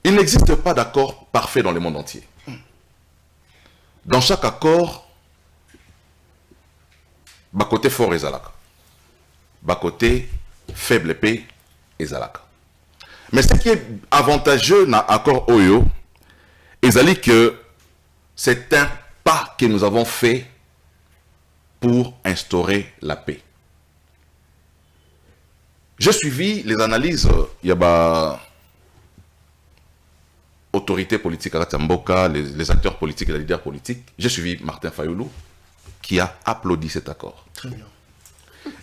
Il n'existe pas d'accord parfait dans le monde entier. Dans chaque accord, bas côté fort et zalaka, bas côté faible épée et zalaka. Mais ce qui est avantageux dans l'accord Oyo, c'est que c'est un pas que nous avons fait pour instaurer la paix. J'ai suivi les analyses, il y a autorités politiques à Ratamboka, les acteurs politiques et les leaders politiques. J'ai suivi Martin Fayoulou qui a applaudi cet accord. Très bien.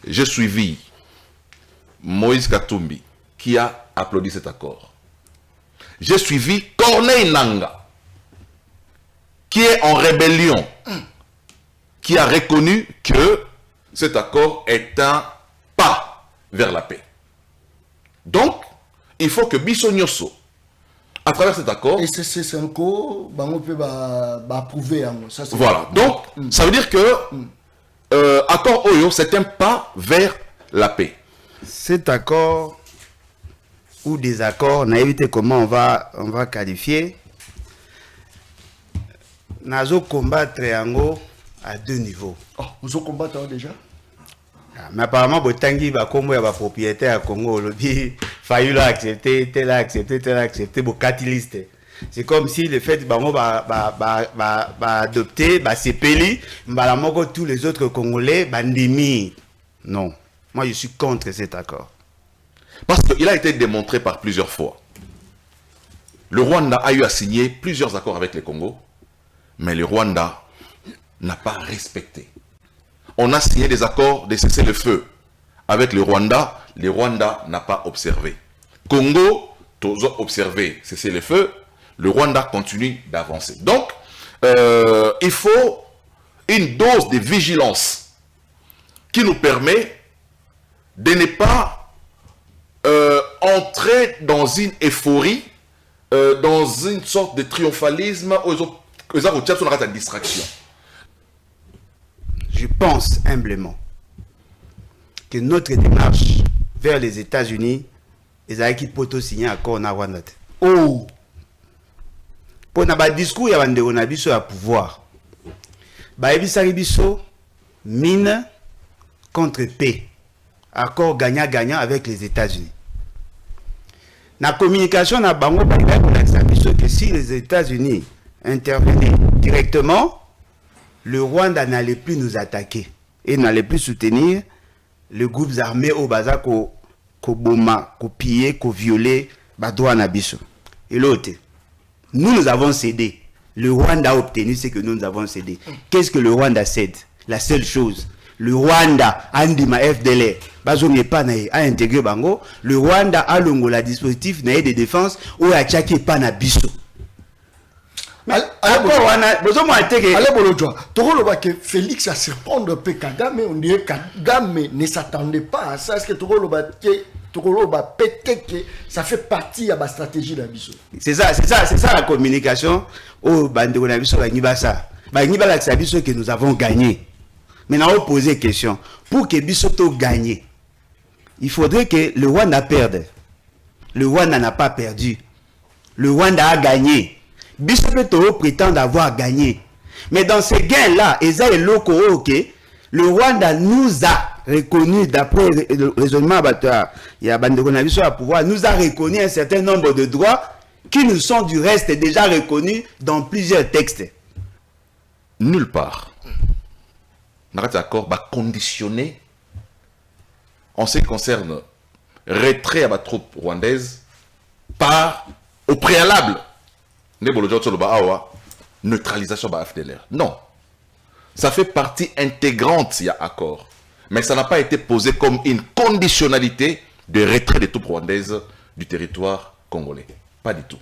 J'ai suivi Moïse Katumbi qui a applaudi cet accord. J'ai suivi Corneille Nanga qui est en rébellion, qui a reconnu que cet accord est un pas vers la paix. Donc, il faut que Bissonioso, à travers cet accord... Et c'est un coup, on peut approuver. Voilà. Donc, ça veut dire que accord Oyo, c'est un pas vers la paix. Cet accord ou des accords, on a évité comment on va qualifier. Nazo combattre Yango à deux niveaux. Oh, vous avez combattu déjà? Mais apparemment, Botangi va comme il y a propriétaire à Congo, le Fayoulou a accepté, tel a accepté, tel a accepté, bocatiliste. C'est comme si le fait va adopter, s'épeler, tous les autres Congolais, bandimi. Non, moi je suis contre cet accord. Parce qu'il a été démontré par plusieurs fois. Le Rwanda a eu à signer plusieurs accords avec le Congo, mais le Rwanda n'a pas respecté. On a signé des accords de cessez-le-feu avec le Rwanda n'a pas observé. Congo, tous ont observé cessez-le-feu, le Rwanda continue d'avancer. Donc, il faut une dose de vigilance qui nous permet de ne pas entrer dans une euphorie, dans une sorte de triomphalisme, aux distraction. Je pense humblement que notre démarche vers les États-Unis est qui peut signer un accord en Rwanda. Oh! Pour un discours, il y a un pouvoir. Biso, mine contre paix. Accord gagnant-gagnant avec les États-Unis. La communication n'a pas que si les États-Unis intervenaient directement, le Rwanda n'allait plus nous attaquer et n'allait plus soutenir les groupes armés au Baza ko boma, ko piller, ko violer Badouan Nabiso. Et l'autre, nous avons cédé. Le Rwanda a obtenu ce que nous avons cédé. Qu'est-ce que le Rwanda cède? La seule chose. Le Rwanda a ndima FDLR. Bazo n'est pas a intégré Bango. Le Rwanda a la dispositif de défense ou a tchaké pas Nabiso. Allez, Félix a surprendre un peu Kagame, on dirait que Kagame ne s'attendait pas à ça. Est-ce que ça fait partie de la stratégie de Nabiso? C'est ça la communication au Bandeko Nabiso Banibasa. Banibasa que nous avons gagné. Maintenant, on pose une question. Pour que Bisoto gagne, il faudrait que le Rwanda perde. Le Rwanda n'a pas perdu. Le Rwanda a gagné. Bisoto prétend avoir gagné. Mais dans ces gains-là, le Rwanda nous a reconnu, d'après le raisonnement, il y a Bandeko Nabiso à pouvoir, nous a reconnu un certain nombre de droits qui nous sont du reste déjà reconnus dans plusieurs textes. Nulle part. Narati accord va conditionner en ce qui concerne retrait à la troupe rwandaise par au préalable neutralisation de la FDLR. Non. Ça fait partie intégrante, il y a accord. Mais ça n'a pas été posé comme une conditionnalité de retrait des troupes rwandaises du territoire congolais. Pas du tout.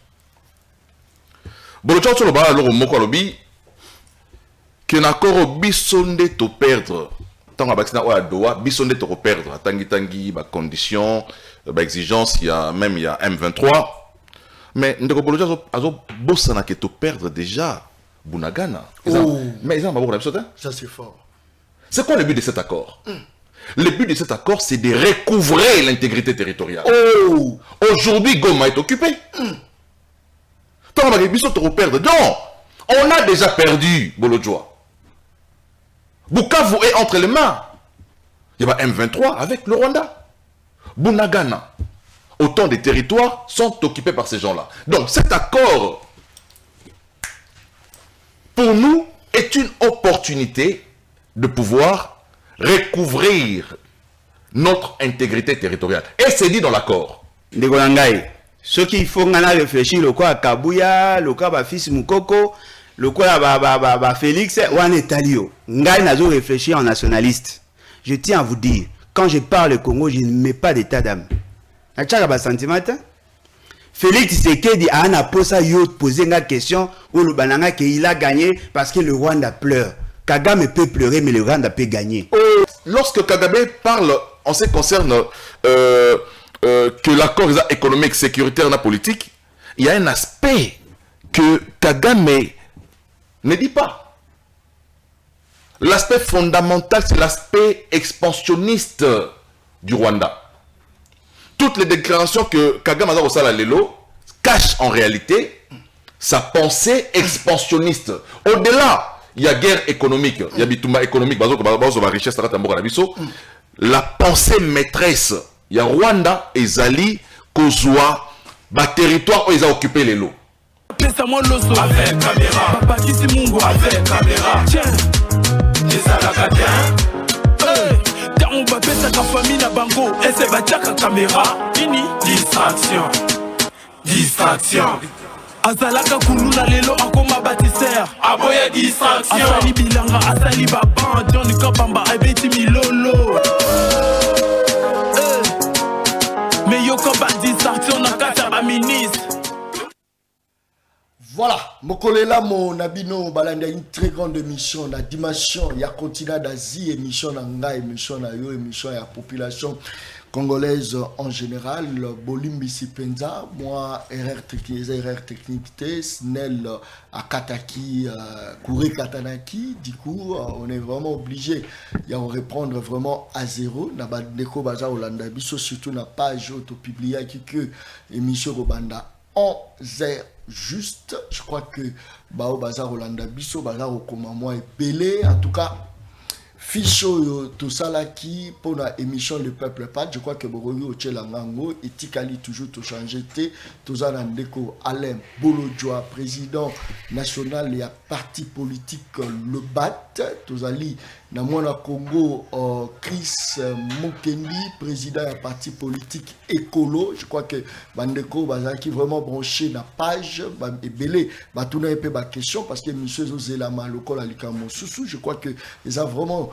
Que l'accord bisonde to perdre. Tant que vaccin à Doha, bisonde to perdre. Tangi, conditions, exigence, il y a M23. Mais nous avons perdre déjà Bunagana. Mais ça c'est fort. C'est quoi le but de cet accord? Le but de cet accord, c'est de recouvrer l'intégrité territoriale. Aujourd'hui, Goma est occupé. on va perdre. Non, on a déjà perdu Bolodjoa. Bukavu est entre les mains. Il y a M23 avec le Rwanda. Bunagana. Autant de territoires sont occupés par ces gens-là. Donc cet accord, pour nous, est une opportunité de pouvoir recouvrir notre intégrité territoriale. Et c'est dit dans l'accord. Ce qu'il faut réfléchir, le quoi à Kabouya, le quoi à Fils Moukoko, le quoi à Félix, ou en Italio. Ngai n'a pas réfléchi en nationaliste. Je tiens à vous dire, quand je parle Congo, je ne mets pas d'état d'âme. Félix Tshisekedi a posé une question où le bananga qu'il a gagné parce que le Rwanda pleure. Kagame peut pleurer, mais le Rwanda peut gagner. Lorsque Kagame parle en ce qui concerne que l'accord économique, sécuritaire et politique, il y a un aspect que Kagame ne dit pas. L'aspect fondamental, c'est l'aspect expansionniste du Rwanda. Toutes les déclarations que Kagame a au Lelo cachent en réalité sa pensée expansionniste. Au-delà, il y a guerre économique, il y a bituma économique, la pensée maîtresse, il y a Rwanda et Zali, Kozwa, territoire où ils ont occupé les lots. Avec caméra, Papa Kisimungo avec caméra. Tiens, on va faire sa famille na bango et c'est bataka caméra. Ini distraction, distraction. Azalaka kuluna lelo akoma bâtisseur. Aboya distraction. Asali bilanga, asali baban, Johnny Kabamba, abeti milolo. Mais yoko ba distraction na kata ba ministre. Voilà, Mokolela mon abino balanda une très grande émission, la dimension, il y a continent d'Asie, émission d'Anga, émission d'Ayo, émission de la population congolaise en général, Bolimbi Sipenza, moi, erreur technique, Snell, Akataki, Kouré Katanaki, du coup, on est vraiment obligé, il y a reprendre vraiment à zéro, Nabadeko Baza Olanda, Bisso, surtout la page auto-publiée qui que émission Robanda en zéro. Juste, je crois que Bao Bazar Rolanda Bisso, Bazar Okomamwa et Belé, en tout cas, Ficho tout ça là qui pour la émission Le Peuple Pat, je crois que Boroyo Ochelangango et Tikali toujours tout changé, tout ça Ndeko Alain Bolodjoa, président national et à parti politique Le Bat, tout ali na mwana Congo Chris Mukendi, président et parti politique Écolo, je crois que Bandeko Bazaki vraiment branché na page et belé batuna un peu ma question parce que monsieur Zozelama lokola likamo sousou, je crois que ils a vraiment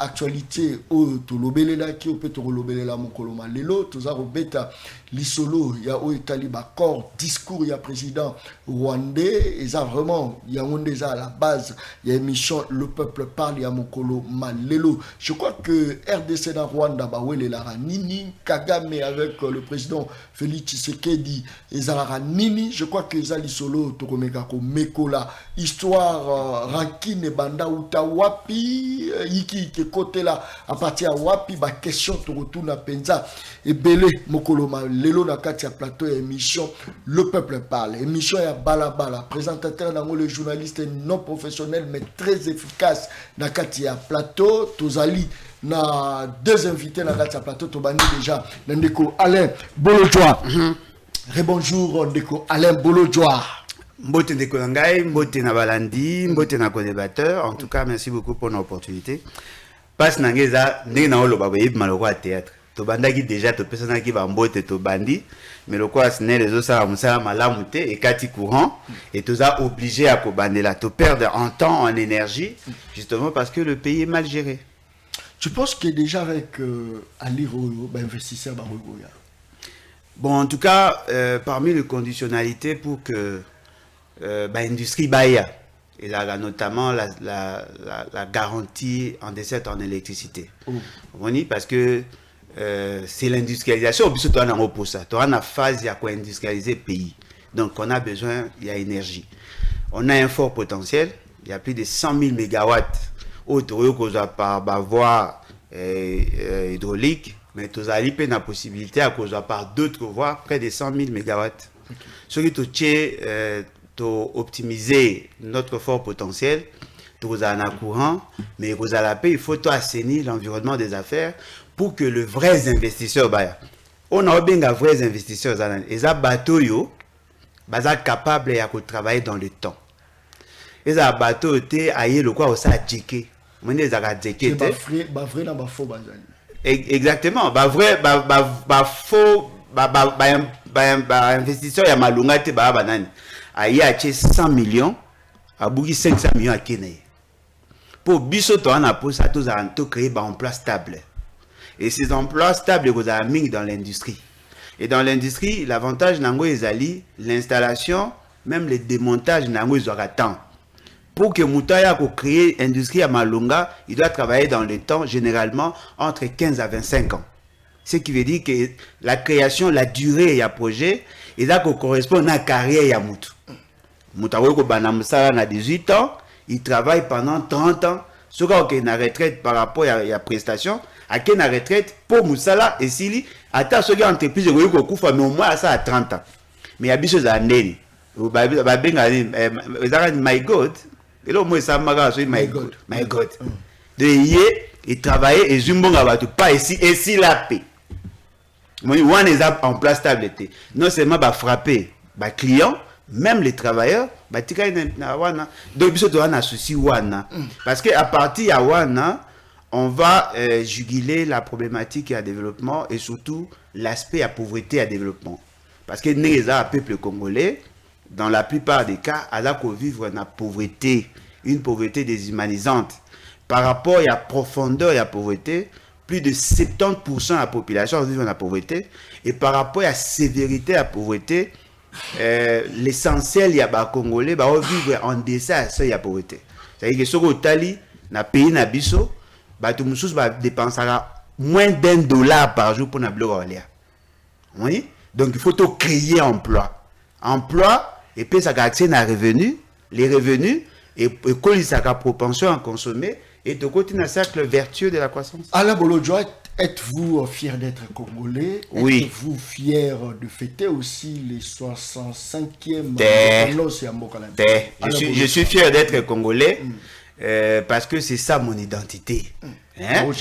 actualité au tolobele là qui peut to lobele là mon koloma lelo to za robeta lisolo ya o itali ba corps discours ya président rwandais ils a vraiment il y a on déjà à la base il y a émission Le Peuple Parle ya mon koloma lelo. Je crois que RDC dans Rwanda ba wele la nini Kagame avec le président Félix Tshisekedi ezara nini, je crois que za lisolo to komeka ko mekola histoire rankine banda utawapi iki ke côté là à partir à wapi ba question to retourna penza et belé mokoloma lelo na kati ya plateau ya émission Le Peuple Parle, émission ya balabala, présentateur nango le journaliste non professionnel mais très efficace na kati ya plateau tozali na deux invités na kati ya plateau tobani déjà ndeko Alain Bolodjoa. Rebonjour ndeko Alain Bolodjoa. Mbote ndeko ngai, mbote na balandi, mbote na co-débatteur. En tout cas, merci beaucoup pour l'opportunité. Passe nangeza ndenge na oloba boyebi maloko ya théâtre. To bandaki déjà to pesana ki ba mbote to bandi, mais le quoi sne les autres ça musala malamu te et kati courant et to za obligé à ko bandela to perdre en temps, en énergie justement parce que le pays est mal géré. Tu penses que déjà avec Ali Royo, investisseur Barogoya. Bon, en tout cas, parmi les conditionnalités pour que l'industrie Baïa, et là, notamment la garantie en décette en électricité. On dit parce que c'est l'industrialisation, puis surtout on a repos ça. On a une phase, il y a quoi industrialiser le pays. Donc on a besoin, il y a énergie. On a un fort potentiel, il y a plus de 100 000 mégawatts autour par voie hydraulique Mais tu as la possibilité à cause par d'autres voies, près de 100 000 MW. Ce qui tu optimiser notre fort potentiel, tu as un courant, mais il faut assainir l'environnement des affaires pour que les vrais investisseurs, on a bien vrais investisseurs, et ça bateau yo, capable de travailler dans le temps. Et ça bateau te aille le quoi au ça checker. On est à checker. Vrai na ba faux bazali. Exactement, vrai faux investisseur ya malunga te banani. Aille acheter 100 millions, a bougi 500 millions à Kenya. Pour biso to ana pour ça tous à créer un emploi stable. Et ces emplois stables vous avez mis dans l'industrie. Et dans l'industrie, l'avantage nango ezali l'installation, même le démontage nango ils temps. Pour que Moutaya pour créer industrie à Malunga, il doit travailler dans le temps généralement entre 15 à 25 ans. Ce qui veut dire que la création, la durée y a projet, et ça correspond à la carrière y a Moutou. Moutawa ko banamsala na 18 ans, il travaille pendant 30 ans. Ce qui est une retraite par rapport à la prestation, à une retraite pour Moussala et Sili, à ta seule entreprise, mais au moins ça à 30 ans. Mais il y a des choses à l'année. My God, et là, moi, ça m'a dit, my God. De hier, il travaillait et Zumbonga va pas ici, et si la paix. Moi, on est en place stable. Non seulement va frapper, les clients, même les travailleurs, donc il faut un souci wana parce que à partir de wana on va juguler la problématique à développement et surtout l'aspect à pauvreté à développement parce que les peuple congolais dans la plupart des cas à la vivre dans la pauvreté, une pauvreté déshumanisante par rapport à la profondeur de la pauvreté. Plus de 70% de la population vit dans la pauvreté et par rapport à la sévérité de la pauvreté, l'essentiel y a ba congolais ba vivre en deçà de la pauvreté. C'est-à-dire que sur Otali na pays na biso ba tout mususu ba dépensera moins $1 par jour pour na bloc olia. Oui? Donc il faut tout créer emploi et puis ça accès na revenu, les revenus et coller sa propension à consommer et de continuer un cercle vertueux de la croissance. Alain Bolodjoa, êtes-vous fier d'être congolais? Oui. Êtes-vous fier de fêter aussi les 65e Je suis fier d'être congolais parce que c'est ça mon identité. Attends,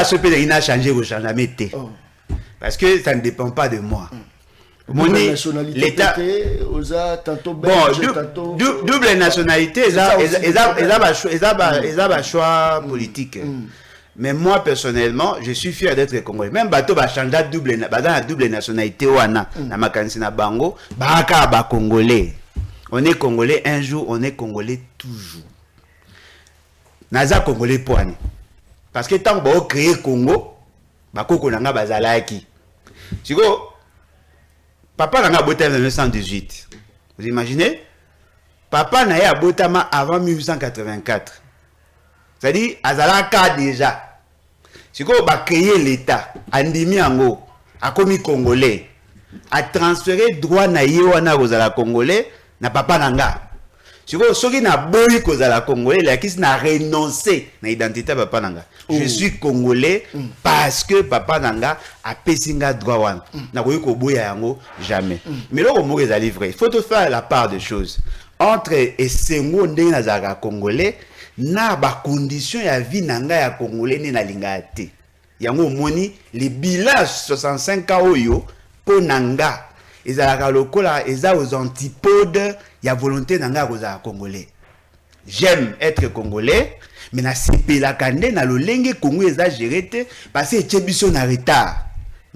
ce pays n'a changé au changement. Parce que ça ne dépend pas de moi. L'État double nationalité, ils ont choix politique. Mais moi personnellement, je suis fier d'être congolais. Même bateau va changer la double nationalité wana na makanisi na bango, baka ba congolais. On est congolais un jour, on est congolais toujours. Naza congolais poani. Parce que tant que ba créer Congo, ba koko nanga bazalaki. Siko papa n'a boté en 1918. Vous imaginez? Papa n'a boté avant 1884. C'est-à-dire, Azalaka déjà. Si on a créé l'État, Andimi Ango, a commis Congolais, a transféré droit na Yewana aux Congolais, n'a papa nanga. Si on a boyi aux Congolais, la qui n'a renoncé à l'identité papa nanga. Je suis Congolais parce que papa nanga a pesinga droit wana. Na koyi ko boya yango jamais. Mais là au mot est vrai. Il faut te faire la part des choses. Entre Essengo ndenge na Congolais, na ba condition ya vie nanga ya congolais ni na linga te yango moni les bilans 65 ans oyo po nanga ezalaka lokola eza aux antipodes ya volonté nanga koza congolais. J'aime être congolais mais na sepela kande na lolenge Congo eza géré te parce que tchebiso na retard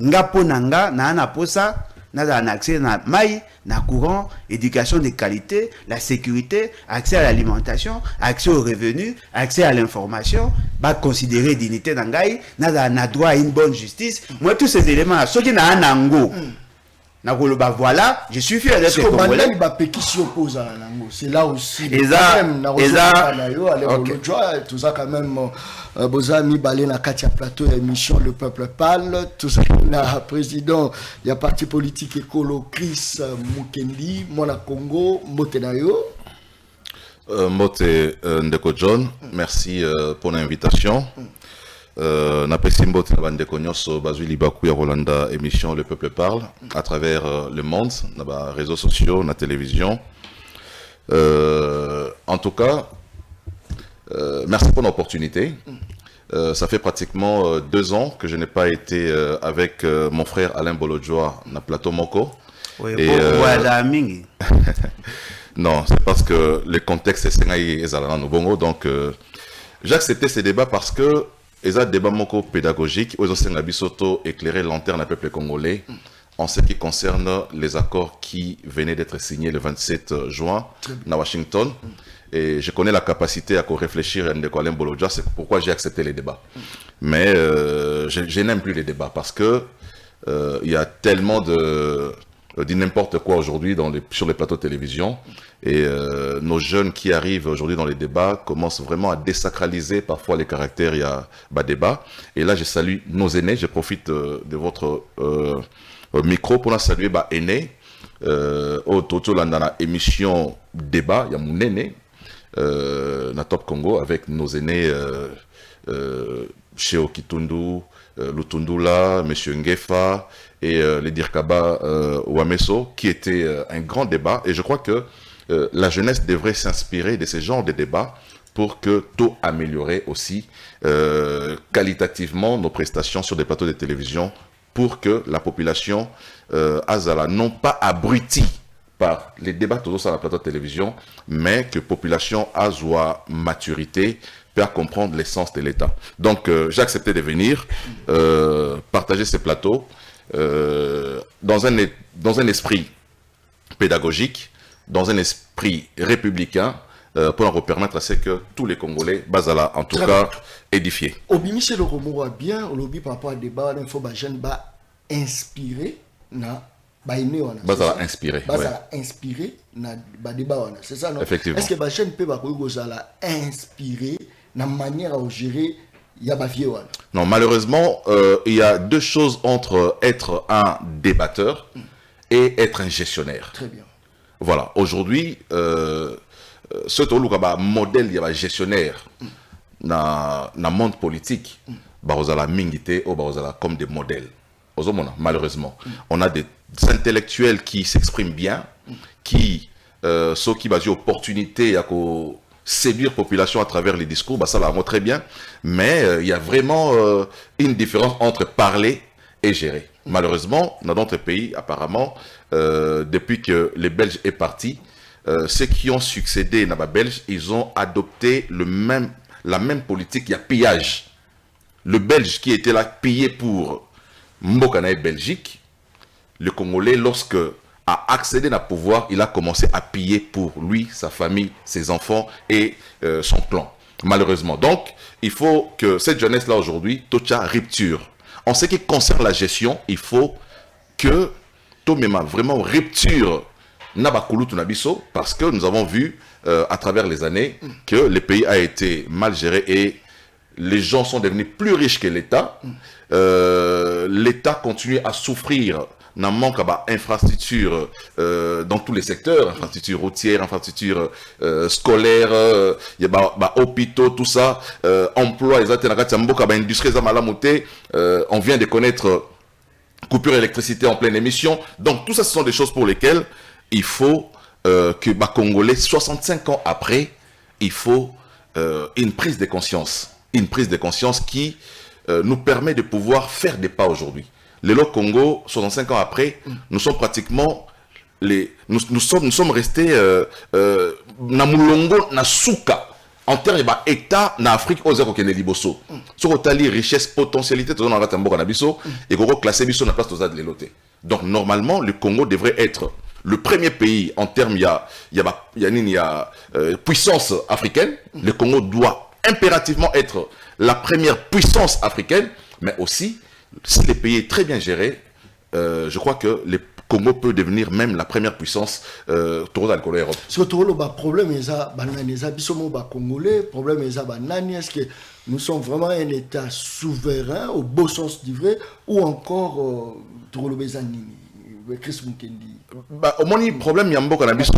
nga po nanga na ana posa na accès na maï, na courant, éducation de qualité, la sécurité, accès à l'alimentation, accès aux revenus, accès à l'information, va considérer dignité d'angaï, na droit à une bonne justice. Moi tous ces éléments, ceux qui n'a un ango, voilà, je suis fier d'être congolais. C'est là aussi le problème. Tout ça quand même, Bozami Balé na Katia Plateau, émission Le Peuple Parle, tout ça na président, il y a parti politique écolo Chris Mukendi, Mona Congo, Motenayo. Mote Ndeko John, merci pour l'invitation. Napesimbo Tinabandeko Nyonso Bazui Libaku ya Rolanda émission Le Peuple Parle à travers le monde, dans les réseaux sociaux, dans la télévision. En tout cas, merci pour l'opportunité. Ça fait pratiquement 2 ans que je n'ai pas été avec mon frère Alain Bolodjoa na plateau Moko. Oui, voilà, Mingi. Non, c'est parce que le contexte est Sengaï et Zalana Nobongo. Donc, j'ai accepté ces débats parce que les débats Moko pédagogiques, aux Sengaï Bisoto éclairer lanterne à peuple congolais en ce qui concerne les accords qui venaient d'être signés le 27 juin à Washington. Et je connais la capacité à réfléchir à Alain Bolodjoa, c'est pourquoi j'ai accepté les débats. Mais je n'aime plus les débats parce que il y a tellement de n'importe quoi aujourd'hui sur les plateaux de télévision. Et nos jeunes qui arrivent aujourd'hui dans les débats commencent vraiment à désacraliser parfois les caractères, il y a débat. Et là, je salue nos aînés, je profite de votre micro pour saluer aînés. Au Toto dans la émission débat, il y a mon aîné, na Top Congo, avec nos aînés Cheo Kitundu, Lutundula, M. Ngefa et les Dirkaba Wameso, qui était un grand débat. Et je crois que la jeunesse devrait s'inspirer de ce genre de débats pour que tout améliorer aussi qualitativement nos prestations sur des plateaux de télévision, pour que la population Azala non pas abrutie par les débats toujours sur la plateau de télévision, mais que la population Azwa maturité peut comprendre l'essence de l'État. Donc j'ai accepté de venir partager ces plateaux dans un esprit pédagogique, dans un esprit républicain, pour leur permettre à ce que tous les Congolais, Bazala en tout cas, édifiés. Obimi c'est le remords bien, lobby par rapport à débat, il faut que les jeunes inspiré na baïné wana. Bazala inspiré. Bazala inspiré na débat wana. C'est ça non? Effectivement. Est-ce que les jeunes peuvent inspiré na manière à gérer Yabafié wana? Non, malheureusement, il y a 2 choses entre être un débatteur et être un gestionnaire. Très bien. Voilà, aujourd'hui, ce modèle de gestionnaire dans le monde politique, barozala mingité ou barozala comme des modèles. Malheureusement, on a des intellectuels qui s'expriment bien, qui sont qui basent opportunité à séduire la population à travers les discours, ça va très bien, mais il y a vraiment une différence entre parler et gérer. Malheureusement, dans d'autres pays, apparemment, depuis que les Belges est parti, ceux qui ont succédé dans les Belges, ils ont adopté la même politique, il y a pillage. Le Belge qui était là pillé pour Mbokana et Belgique, le Congolais, lorsque a accédé au pouvoir, il a commencé à piller pour lui, sa famille, ses enfants et son clan. Malheureusement. Donc, il faut que cette jeunesse-là aujourd'hui, tocha rupture. En ce qui concerne la gestion, il faut que Tomema vraiment rupture Nabakulu Tunabiso, parce que nous avons vu à travers les années que le pays a été mal géré et les gens sont devenus plus riches que l'État. L'État continue à souffrir d'un manque d'infrastructures dans tous les secteurs, infrastructures routières, infrastructures scolaires, il y a hôpitaux, tout ça, emploi, industrie, on vient de connaître coupure d'électricité en pleine émission. Donc tout ça, ce sont des choses pour lesquelles il faut que Congolais, 65 ans après, il faut une prise de conscience. Une prise de conscience qui nous permet de pouvoir faire des pas aujourd'hui. Le Congo, 65 ans après, nous sommes pratiquement nous sommes restés na mulongo na souka en termes d'État en Afrique aux zéro kene liboso. Sur otali richesse potentialité dans la ratamboka na biso et qu'on classé biso na place aux de l'éloté. Donc normalement le Congo devrait être le premier pays en termes puissance africaine. Le Congo doit impérativement être la première puissance africaine, mais aussi si le pays est très bien géré, je crois que le Congo peut devenir même la première puissance dans l'Europe. Surtout le problème est congolais, problème est est-ce que nous sommes vraiment un État souverain au beau sens du vrai ou encore Chris Mukendi? Au moins, le problème Yambo Cannabis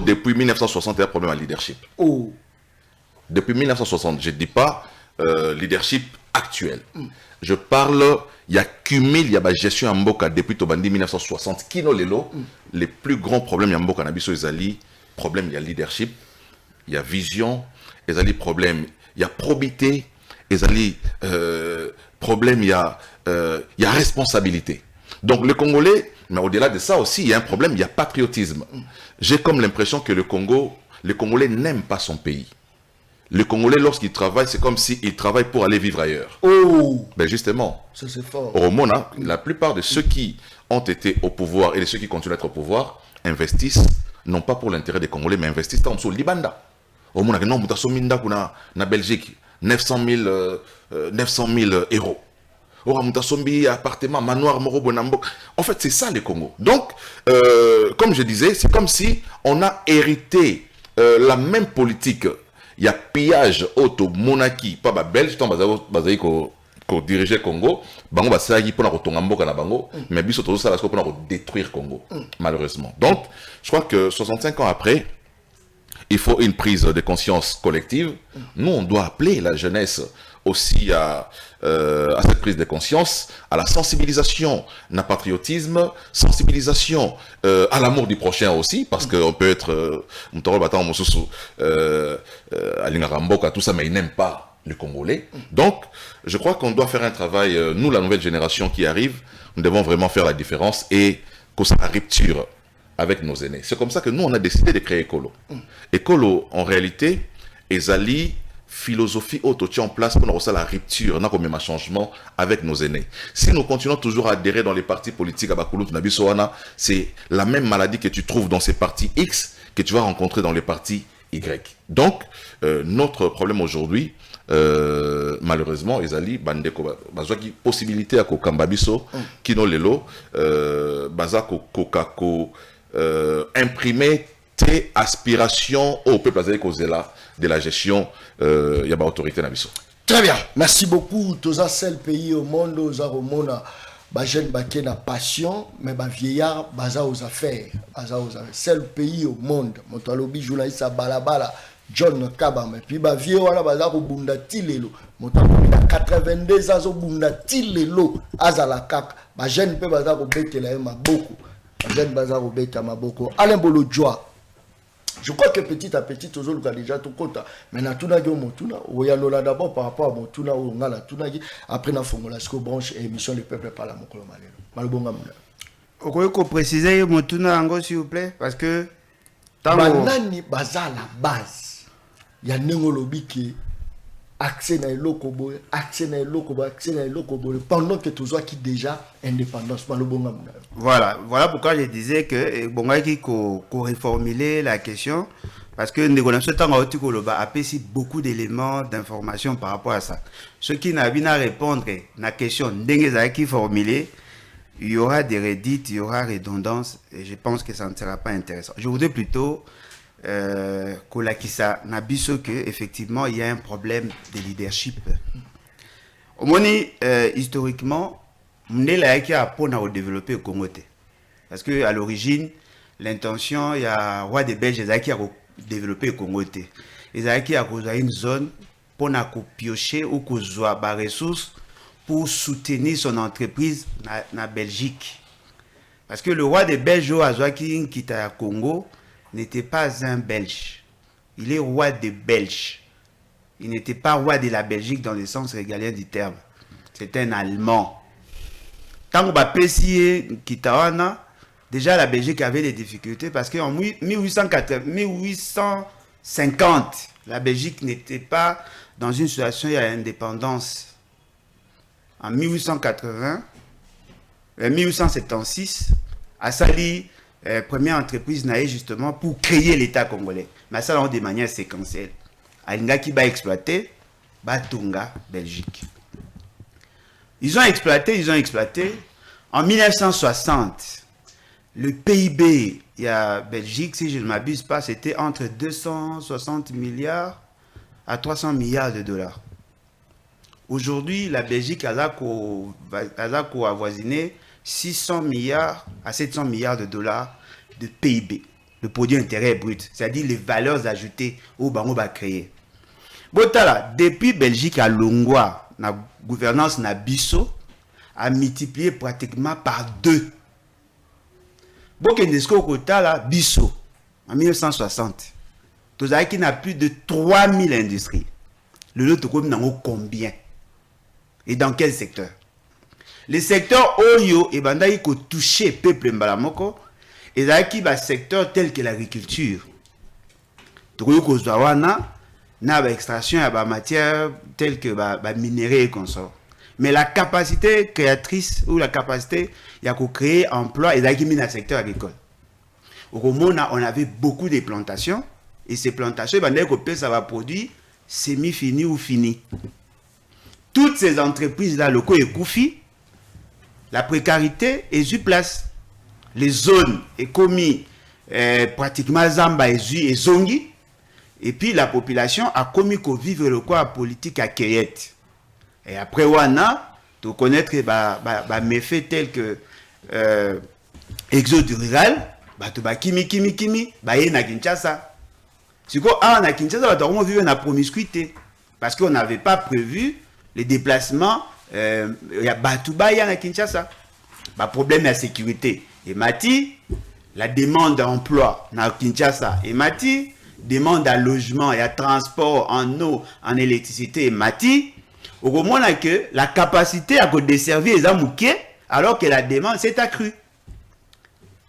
depuis 1960 est un problème à leadership. Oh. depuis 1960. Je ne dis pas leadership actuel. Je parle, il y a cumul, il y a gestion en Mboka depuis Tobandi 1960. Kino Lelo, les plus grands problèmes il y a Mboka Nabiso Ezali, problème il y a leadership, il y a vision, Ezali problème, il y a probité, Ezali problème il y a responsabilité. Donc le Congolais, mais au-delà de ça aussi, il y a un problème, il y a patriotisme. J'ai comme l'impression que le Congolais n'aime pas son pays. Le Congolais, lorsqu'il travaille, c'est comme s'il travaille pour aller vivre ailleurs. Oh, Ben justement, ça c'est fort. au Mona, la plupart de ceux qui ont été au pouvoir et de ceux qui continuent d'être au pouvoir investissent, non pas pour l'intérêt des Congolais, mais investissent dans le Libanda. Au Mona, non, na Belgique, 900 000 euros. Appartement, manoir, moro, bonambok. En fait, c'est ça le Congo. Donc, comme je disais, c'est comme si on a hérité la même politique. Il y a pillage auto monarchie pas belge tant bazali ko diriger Congo bango basaki pour na mboka na bango mais biso to ça parce que pour détruire Congo malheureusement. Donc je crois que 65 ans après il faut une prise de conscience collective. Nous on doit appeler la jeunesse aussi à cette prise de conscience, à la sensibilisation, à patriotisme, sensibilisation à l'amour du prochain aussi, parce qu'on peut être tout ça, mais ils n'aiment pas le Congolais. Donc, je crois qu'on doit faire un travail, nous, la nouvelle génération qui arrive, nous devons vraiment faire la différence et causer la rupture avec nos aînés. C'est comme ça que nous, on a décidé de créer Ekolo. Ekolo, en réalité, Ezali, philosophie auto en place pour nous la rupture, on a comme un changement avec nos aînés. Si nous continuons toujours à adhérer dans les partis politiques à Bakoulout, c'est la même maladie que tu trouves dans ces partis X que tu vas rencontrer dans les partis Y. Donc, notre problème aujourd'hui, malheureusement, Ezali, Bandeko, Bazwaki, possibilité à Kokambabiso, Kino Lelo, Bazako, Kokako, imprimer tes aspirations au peuple de la gestion il y a autorité nabiso. Très bien, merci beaucoup. Tous les seuls pays au monde aux aromona, jeune baké na passion, mais vieillard baza aux affaires, seul pays au monde. Montalobi journaliste à balabala John Kabam et puis vieux wala baza ko bunda tilelo. Montalobi na 82 ans au bunda tilelo azala kak. Jeune pe baza ko betela maboko. Jeune baza ko beta maboko. Alain Bolo Joa. Je crois que petit à petit, tous les gens déjà tout compte. Mais na tuna yo motuna, oyalola d'abord par rapport à motuna ou ngala tuna après na formulation branche et émission le peuple par la mokolo malelo. Malobonga muna. Okoyo ko préciser motuna ngo s'il vous plaît parce que banani baza la base. Ya nengo lobiki accès na eloko boy, accès na eloko boy, accès na eloko boy pendant que tous qui déjà indépendance malobonga muna. Voilà pourquoi je disais que Bongaki ko reformuler la question parce que nous avons beaucoup d'éléments d'information par rapport à ça. Ceux qui n'ont pas répondre à la question qui formulée, il y aura des redites, il y aura redondance et je pense que ça ne sera pas intéressant. Je voudrais plutôt que effectivement il y a un problème de leadership. Au moins historiquement Mnela qui a pour développer le Congo. Parce que à l'origine, l'intention, il y a roi des Belges qui a développé le Congo. Ils ont une zone pour piocher ou avoir des ressources pour soutenir son entreprise na Belgique. Parce que le roi des Belges qui quitte le Congo n'était pas un Belge. Il est roi des Belges. Il n'était pas roi de la Belgique dans le sens régalien du terme. C'était un Allemand. Quand on va pécier Kitawana, déjà la Belgique avait des difficultés parce qu'en 1850, la Belgique n'était pas dans une situation où il y a indépendance. En 1876, Assali, première entreprise naïe justement pour créer l'État congolais. Mais ça, de manière séquentielle. Alinga qui va exploiter, Batunga, Belgique. Ils ont exploité. En 1960, le PIB, il y a Belgique, si je ne m'abuse pas, c'était entre 260 milliards à 300 milliards de dollars. Aujourd'hui, la Belgique a avoisiné 600 milliards à 700 milliards de dollars de PIB, le produit intérieur brut, c'est-à-dire les valeurs ajoutées au Bango va créer. Botala, depuis Belgique à Longwa, la gouvernance na biso a multiplié pratiquement par 2. Bokendesko Kotala, biso, en 1960, Tozaki n'a plus de 3000 industries. Le lot n'a combien? Et dans quel secteur? Les secteurs Oyo et Bandaï qui touché le peuple Mbalamoko, et Zaki va secteur tel que l'agriculture. Tokoyoko Zwawana, na extraction à ba matière telle que ba minerais et consort. Mais la capacité créatrice ou la capacité il y a créer emploi et Zaki dans le secteur agricole. Au Romona, on avait beaucoup de plantations et ces plantations, ça va produire semi-fini ou fini. Toutes ces entreprises-là, le co et Koufi, la précarité est sur place. Les zones est commis pratiquement Zamba et Zongi. Et puis la population a commis qu'on vivre le quoi politique à Kayette. Et après, Wana, tu connaître méfaits tels que exode rural, tu vas kimi, na Kinshasa. Si on a Kinshasa, on va vivre dans la promiscuité. Parce qu'on n'avait pas prévu les déplacements. Il y a Batouba na Kinshasa. Problème de la sécurité. Et Mati, la demande d'emploi na Kinshasa. Et Mati, demande à logement et à transport en eau, en électricité. Et Mati, au moment que la capacité à desservir les amouquets, alors que la demande s'est accrue.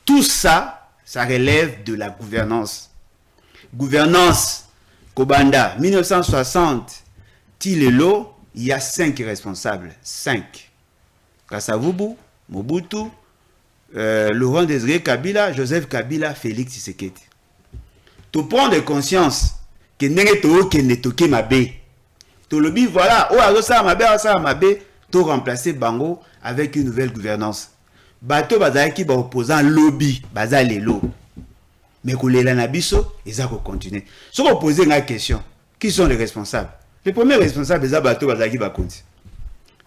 Tout ça, ça relève de la gouvernance. Gouvernance, Kobanda, 1960, Tilelo, il y a 5 responsables. 5. Kasavubu, Mobutu, Laurent Désiré Kabila, Joseph Kabila, Félix Tshisekedi. Tu prends de conscience que n'est toqué ma bé. Tu le dis, voilà, tu remplacer Bango avec une nouvelle gouvernance. Bato bazaki ba opposant lobby, bazalelo. Mais que les lanabiso, ils ont continué. Si on pose une question, qui sont les responsables? Le premier responsable, c'est Bato bazaki ba konti.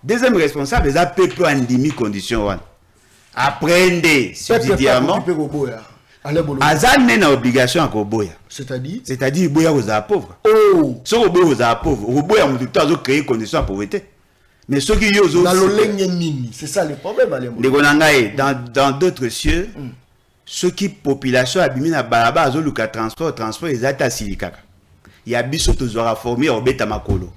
Deuxième responsable, c'est peuple en demi condition. Apprenez subsidiairement. Azan n'est pas obligation à Koboya. C'est-à-dire, Boya aux pauvres. Oh! Si on aux pauvres, on Boya a créé conditions à pauvreté. Mais ceux qui ont c'est ça le problème. Dans d'autres cieux, ceux qui population abîmée na balaba azoluka transport les ata silikaka. Il y a biso tozora formé au beta makolo.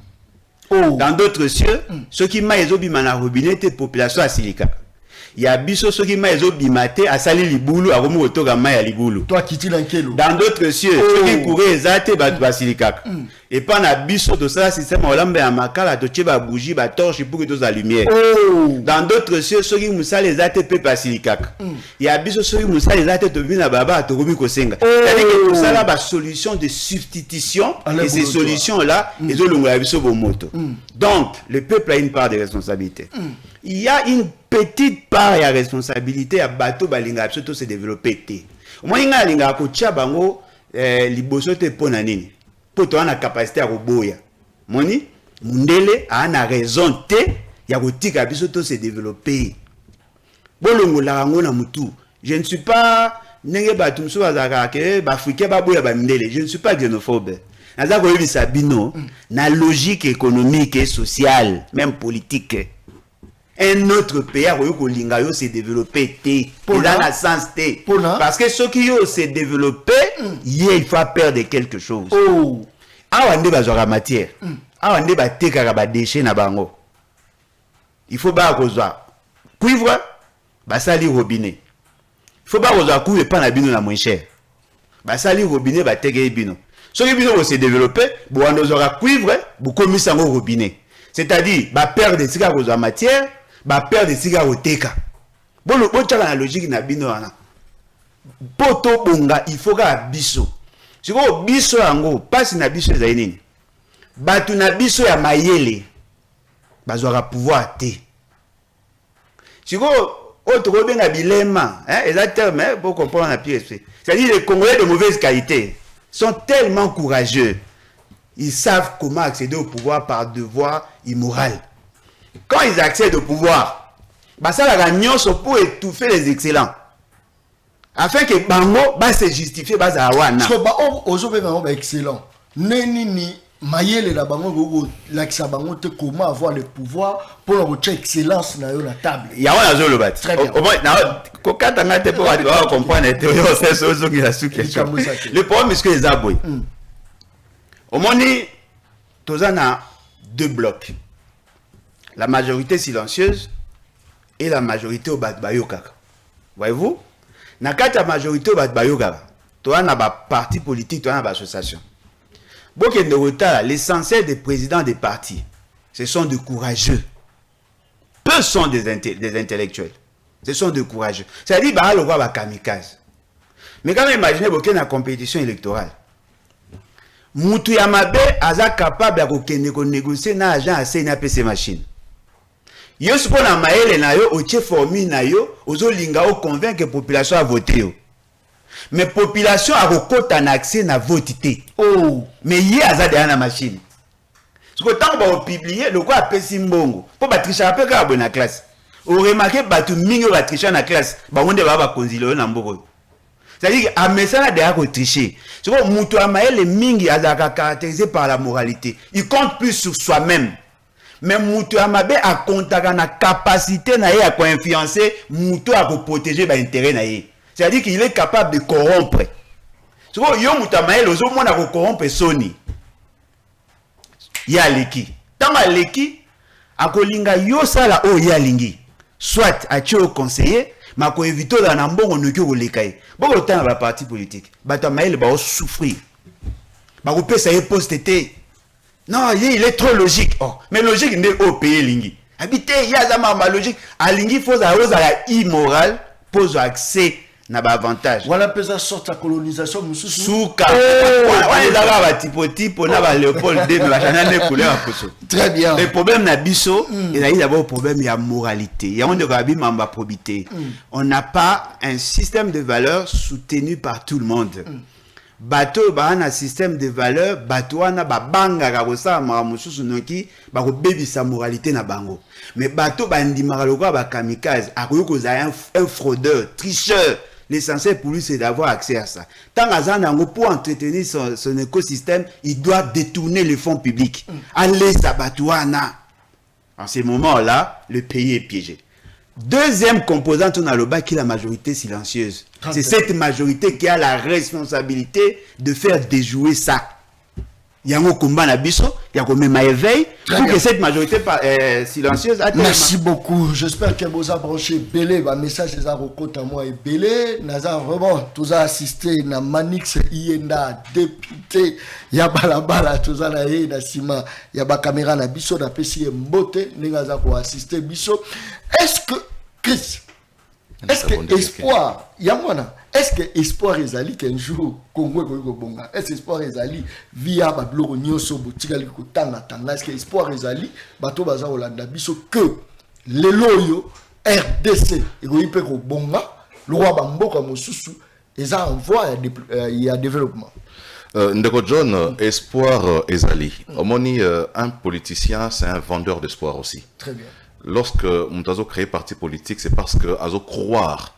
Dans d'autres cieux, ceux qui maïzo bimana robinet population à silikaka. Il y a biso ceux qui maïzo bimate à sali libulu à romo otoga maya libulu. Toi qui t'es dans dans d'autres cieux, ceux qui couraient zate bat silikaka. Et pas na biso to ça système olambe ya makala to tcheba bougie ba torche pour que tous la lumière. Dans d'autres cieux, ceux qui moussa les zate pe pasilikaka. Il y a biso ceux qui moussa les zate to vina baba to romi kosenga. C'est-à-dire que tout ça là ba solution de substitution et ces solutions là ils ont longa biso bomoto. Donc le peuple a une part de responsabilité. Il y a une petite part de responsabilité à bateau balinga surtout se développer té. Au moins il y a ko tia bango liboso te pona nini. Pour toi la capacité à roboya. Moni mundele a na raison te ya ko tika biso to se développer. Bolongo la ngona mutu. Je ne suis pas nenge batum so azaka ke ba africain ba boya ba mundele. Je ne suis pas xénophobe. Naza ko yebisa bino na logique économique et sociale, même politique. Un autre pays a s'est développé dans la sens parce que ceux qui ont s'est développé il faut perdre quelque chose. Awande bazora matière. Awande ba teka ba déchet na bango. Il faut ba kozwa cuivre ba sali robinet. Il faut ba kozwa cuivre pas na bino na moins cher. Ba sali robinet ba teke bino. Ceux qui bino s'est développé bo andozora cuivre bu komisa ngo robinet. C'est-à-dire ba perdre tika kozwa matière ba perdre de siga oteka. Bon la logique na bino wana. Poto bonga il faut ga biso. Siko biso yango passe na biso za nini. Batu na biso ya mayele bazwaka pouvoir te. Siko autre benga bilema, exactement pour comprendre la pièce. C'est-à-dire les Congolais de mauvaise qualité sont tellement courageux. Ils savent comment accéder au pouvoir par devoir immoral. Quand ils accèdent au pouvoir, ça la gagnance pour étouffer les excellents. Afin que Bango se justifie, excellent. Neni Mayele la bango l'accès bango te comment avoir le pouvoir pour avoir excellence na yo la table. Ya wana zo lobat. Très bien. Au moins na ko kata ngate pour comprendre c'est ça qui la sous-question. Le problème est que les aboy. Au moins tozana deux blocs. La majorité silencieuse et la majorité au Batbayokaka. Voyez-vous? Na kata majorité au Batbayokaka. Toi na ba parti politique, toi na ba association. L'essentiel des présidents des partis, ce sont des courageux. Peu sont des intellectuels. Ce sont des courageux. C'est-à-dire, bah, le roi va kamikaze. Mais quand même, imaginez qu'il y a une compétition électorale. Moutou Yamabe est capable de négocier un agent à CNAPC machine. Yo suppose na maele na yo, au chef formule na yo, ozo linga o convaincre que la population a voté. Mais la population a recours un accès à voter. Oh, mais il y a des machine. Ce que tant qu'on va publier, le quoi appelle Simbongo. Pour tricher un peu dans la classe. Vous remarquez que tout le monde va tricher dans la classe. On va considérer dans le c'est-à-dire qu'à message de la tricher. C'est que Moutou Amael est mingi caractérisé par la moralité. Il compte plus sur soi-même. Mais Moutou Amabe a contact la capacité à influencer Moutou à protéger l'intérêt. C'est-à-dire qu'il est capable de corrompre. C'est que yo Moutamael ozo mona ko corrompre Sony. Ya leki. Tanga leki akolinga yo sala o ya lingi. Soit a tio conseiller, ma ko éviter dans mbongo noki ko lekai. Boko tanga ba parti politique. Batamael ba o souffrir. Ba ko pesa e posteté. Non, il est trop logique. Oh, mais logique n'est au pays lingi. Habité ya zama ma logique. A lingi faut ça la immoral pose accès na ba avantage. Voilà pesa sorte la colonisation mususu. Souka. Ouais, là ba tipo na ba Léopold II ba chana ne couleur aposo. Très bien. Le problème na biso, il a d'abord problème il y a moralité. Il y a on de rabi mamba probité. On n'a pas un système de valeurs soutenu par tout le monde. Bateau ba un système de valeurs, bateau na ba banga ka kosa ma mususu noki ba ko bebi sa moralité na bango. Mais bateau ba ndimaka lokwa ba kamikaze, akoyo ko za un fraudeur, tricheur. L'essentiel pour lui, c'est d'avoir accès à ça. Tant que pour entretenir son écosystème, il doit détourner les fonds publics. Allez, Sabatouana. En ce moment-là, le pays est piégé. Deuxième composante, on a le bas qui est la majorité silencieuse. C'est cette majorité qui a la responsabilité de faire déjouer ça. Il y a un combat na biso, il y a même un éveil pour que cette majorité silencieuse atteigne. Merci beaucoup. J'espère que vous avez branché Belé, un message des Arokot à moi et Belé. Naza vraiment, tous a assisté na Manix Ienda, député, Yabalabala, tous a na Sima, Yaba caméra na biso, na Pessi Mbote, Nengaza pour assister biso. Est-ce que, Chris, est-ce que espoir, Yamwana, est-ce que espoir ezali qu'un jour Congo ko bonga? Est-ce que espoir ezali via ba bloko nyoso botika liko tanga tanga? Est-ce que espoir ezali bato baza Holanda biso que le loyo RDC ego ipe ko bonga le roi bamboka mosusu eza en voie ya développement? Ndeko John, espoir ezali. Omoni un politicien, c'est un vendeur d'espoir aussi. Très bien. Lorsque Moutazo crée parti politique, c'est parce que azo croire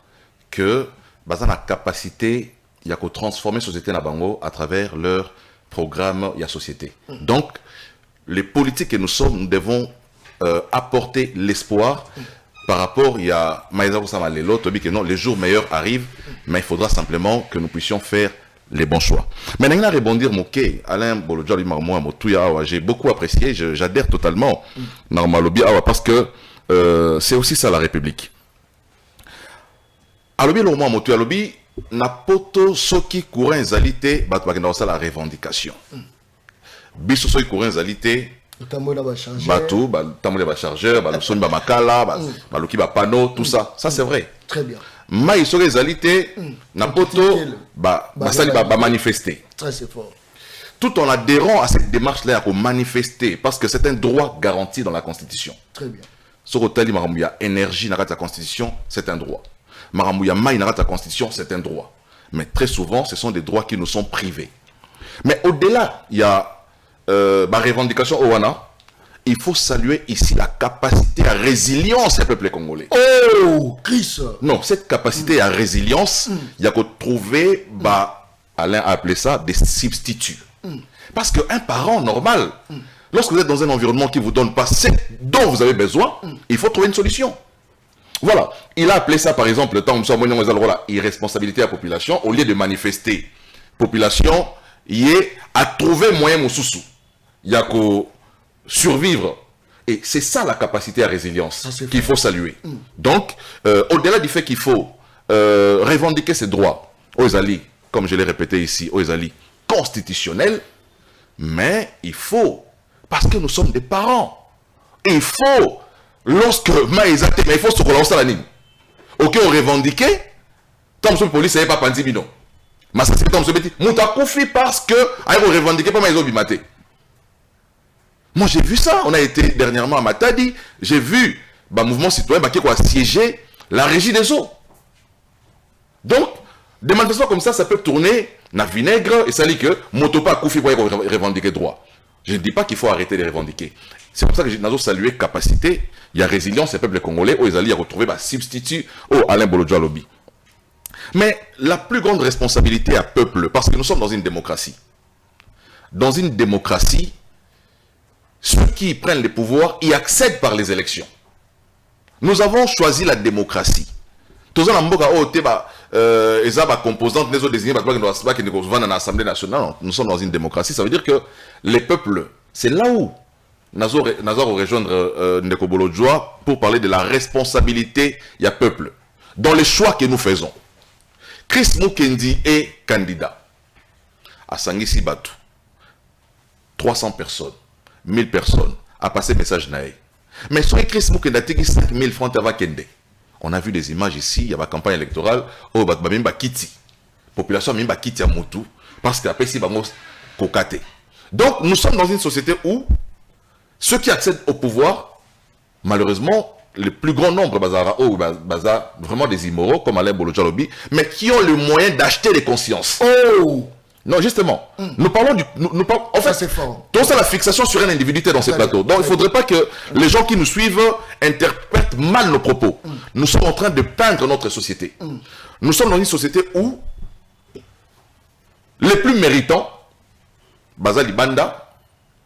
que bazan a capacité il y a qu'à transformer la société Nabango à travers leur programme la société. Donc les politiques que nous sommes, nous devons apporter l'espoir par rapport il y a Maïza Samalelo, Tobi que non, les jours meilleurs arrivent, mais il faudra simplement que nous puissions faire les bons choix. Maintenant, rebondir Moké, Alain Bolodjali Marmoua Motouya, j'ai beaucoup apprécié, j'adhère totalement parce que c'est aussi ça la République. Alobi Lomwa Motouya Alobi na poto soki courant zalité batouakenda la revendication. Biso soki courant zalité batou tamole ba chargeur ba son ba makala ba loki ba panneau tout ça c'est vrai. Très bien. Mais soki zalité na poto ba sali ba manifester. Très fort. Tout en adhérant à cette démarche là pour manifester parce que c'est un droit garanti dans la constitution. Très bien. Sokotali maramouya énergie dans la constitution, c'est un droit. Maramouya maï dans la constitution, c'est un droit. Mais très souvent, ce sont des droits qui nous sont privés. Mais au-delà, il y a ma revendication au Wana. Il faut saluer ici la capacité à résilience du peuple congolais. Oh, Chris. Non, cette capacité à résilience, il y a qu'à trouver, Alain a appelé ça des substituts. Parce qu'un parent normal, lorsque vous êtes dans un environnement qui ne vous donne pas ce dont vous avez besoin, il faut trouver une solution. Voilà. Il a appelé ça, par exemple, le temps où nous avons la irresponsabilité à la population, au lieu de manifester, population, il est à trouver moyen de il y a qu'à survivre. Et c'est ça la capacité à résilience qu'il faut saluer. Donc, au-delà du fait qu'il faut revendiquer ses droits aux alliés, comme je l'ai répété ici, aux alliés constitutionnels, mais il faut, parce que nous sommes des parents, il faut, lorsque Maïzate, mais il faut se relancer la ligne. Ok, on revendique, tant que la police n'est pas pandibino. Mais ça c'est tant que Moutakoufi parce que, on revendique pas Maïzo Bimate. Moi, j'ai vu ça. On a été dernièrement à Matadi. J'ai vu le mouvement citoyen qui a siégé la régie des eaux. Donc, des manifestations comme ça peut tourner dans le vinaigre et ça dit que Motopa Koufi pour revendiquer droit. Je ne dis pas qu'il faut arrêter de revendiquer. C'est pour ça que j'ai salué capacité. Il y a résilience, les peuples congolais, où ils allaient retrouver un substitut au Alain Bolodja Lobby. Mais la plus grande responsabilité à peuple, parce que nous sommes dans une démocratie. Dans une démocratie, ceux qui prennent les pouvoirs y accèdent par les élections. Nous avons choisi la démocratie. Tous les composantes des autres désignés dans l'Assemblée nationale, nous sommes dans une démocratie. Ça veut dire que les peuples, c'est là où Nazor va rejoindre Ndeko Bolodjoa pour parler de la responsabilité du peuple. Dans les choix que nous faisons. Chris Mukendi est candidat à Sangisi Batu. 300 personnes. 1000 personnes à passer message naï. Mais sur Chris Mukenda tiki 5000 francs à Kende. On a vu des images ici, il y a la campagne électorale, où Bamimba Kiti. Population Bamimba Kiti à Moutou, parce que après, c'est Kokate. Donc, nous sommes dans une société où ceux qui accèdent au pouvoir, malheureusement, le plus grand nombre, vraiment des immoraux, comme Alain Bolodja Lobby, mais qui ont le moyen d'acheter des consciences. Oh! Non, justement, nous parlons du... en fait, c'est fort. Donc, c'est la fixation sur un individu dans ces plateaux. Donc, il ne faudrait pas que les gens qui nous suivent interprètent mal nos propos. Nous sommes en train de peindre notre société. Nous sommes dans une société où les plus méritants, Bazali Banda,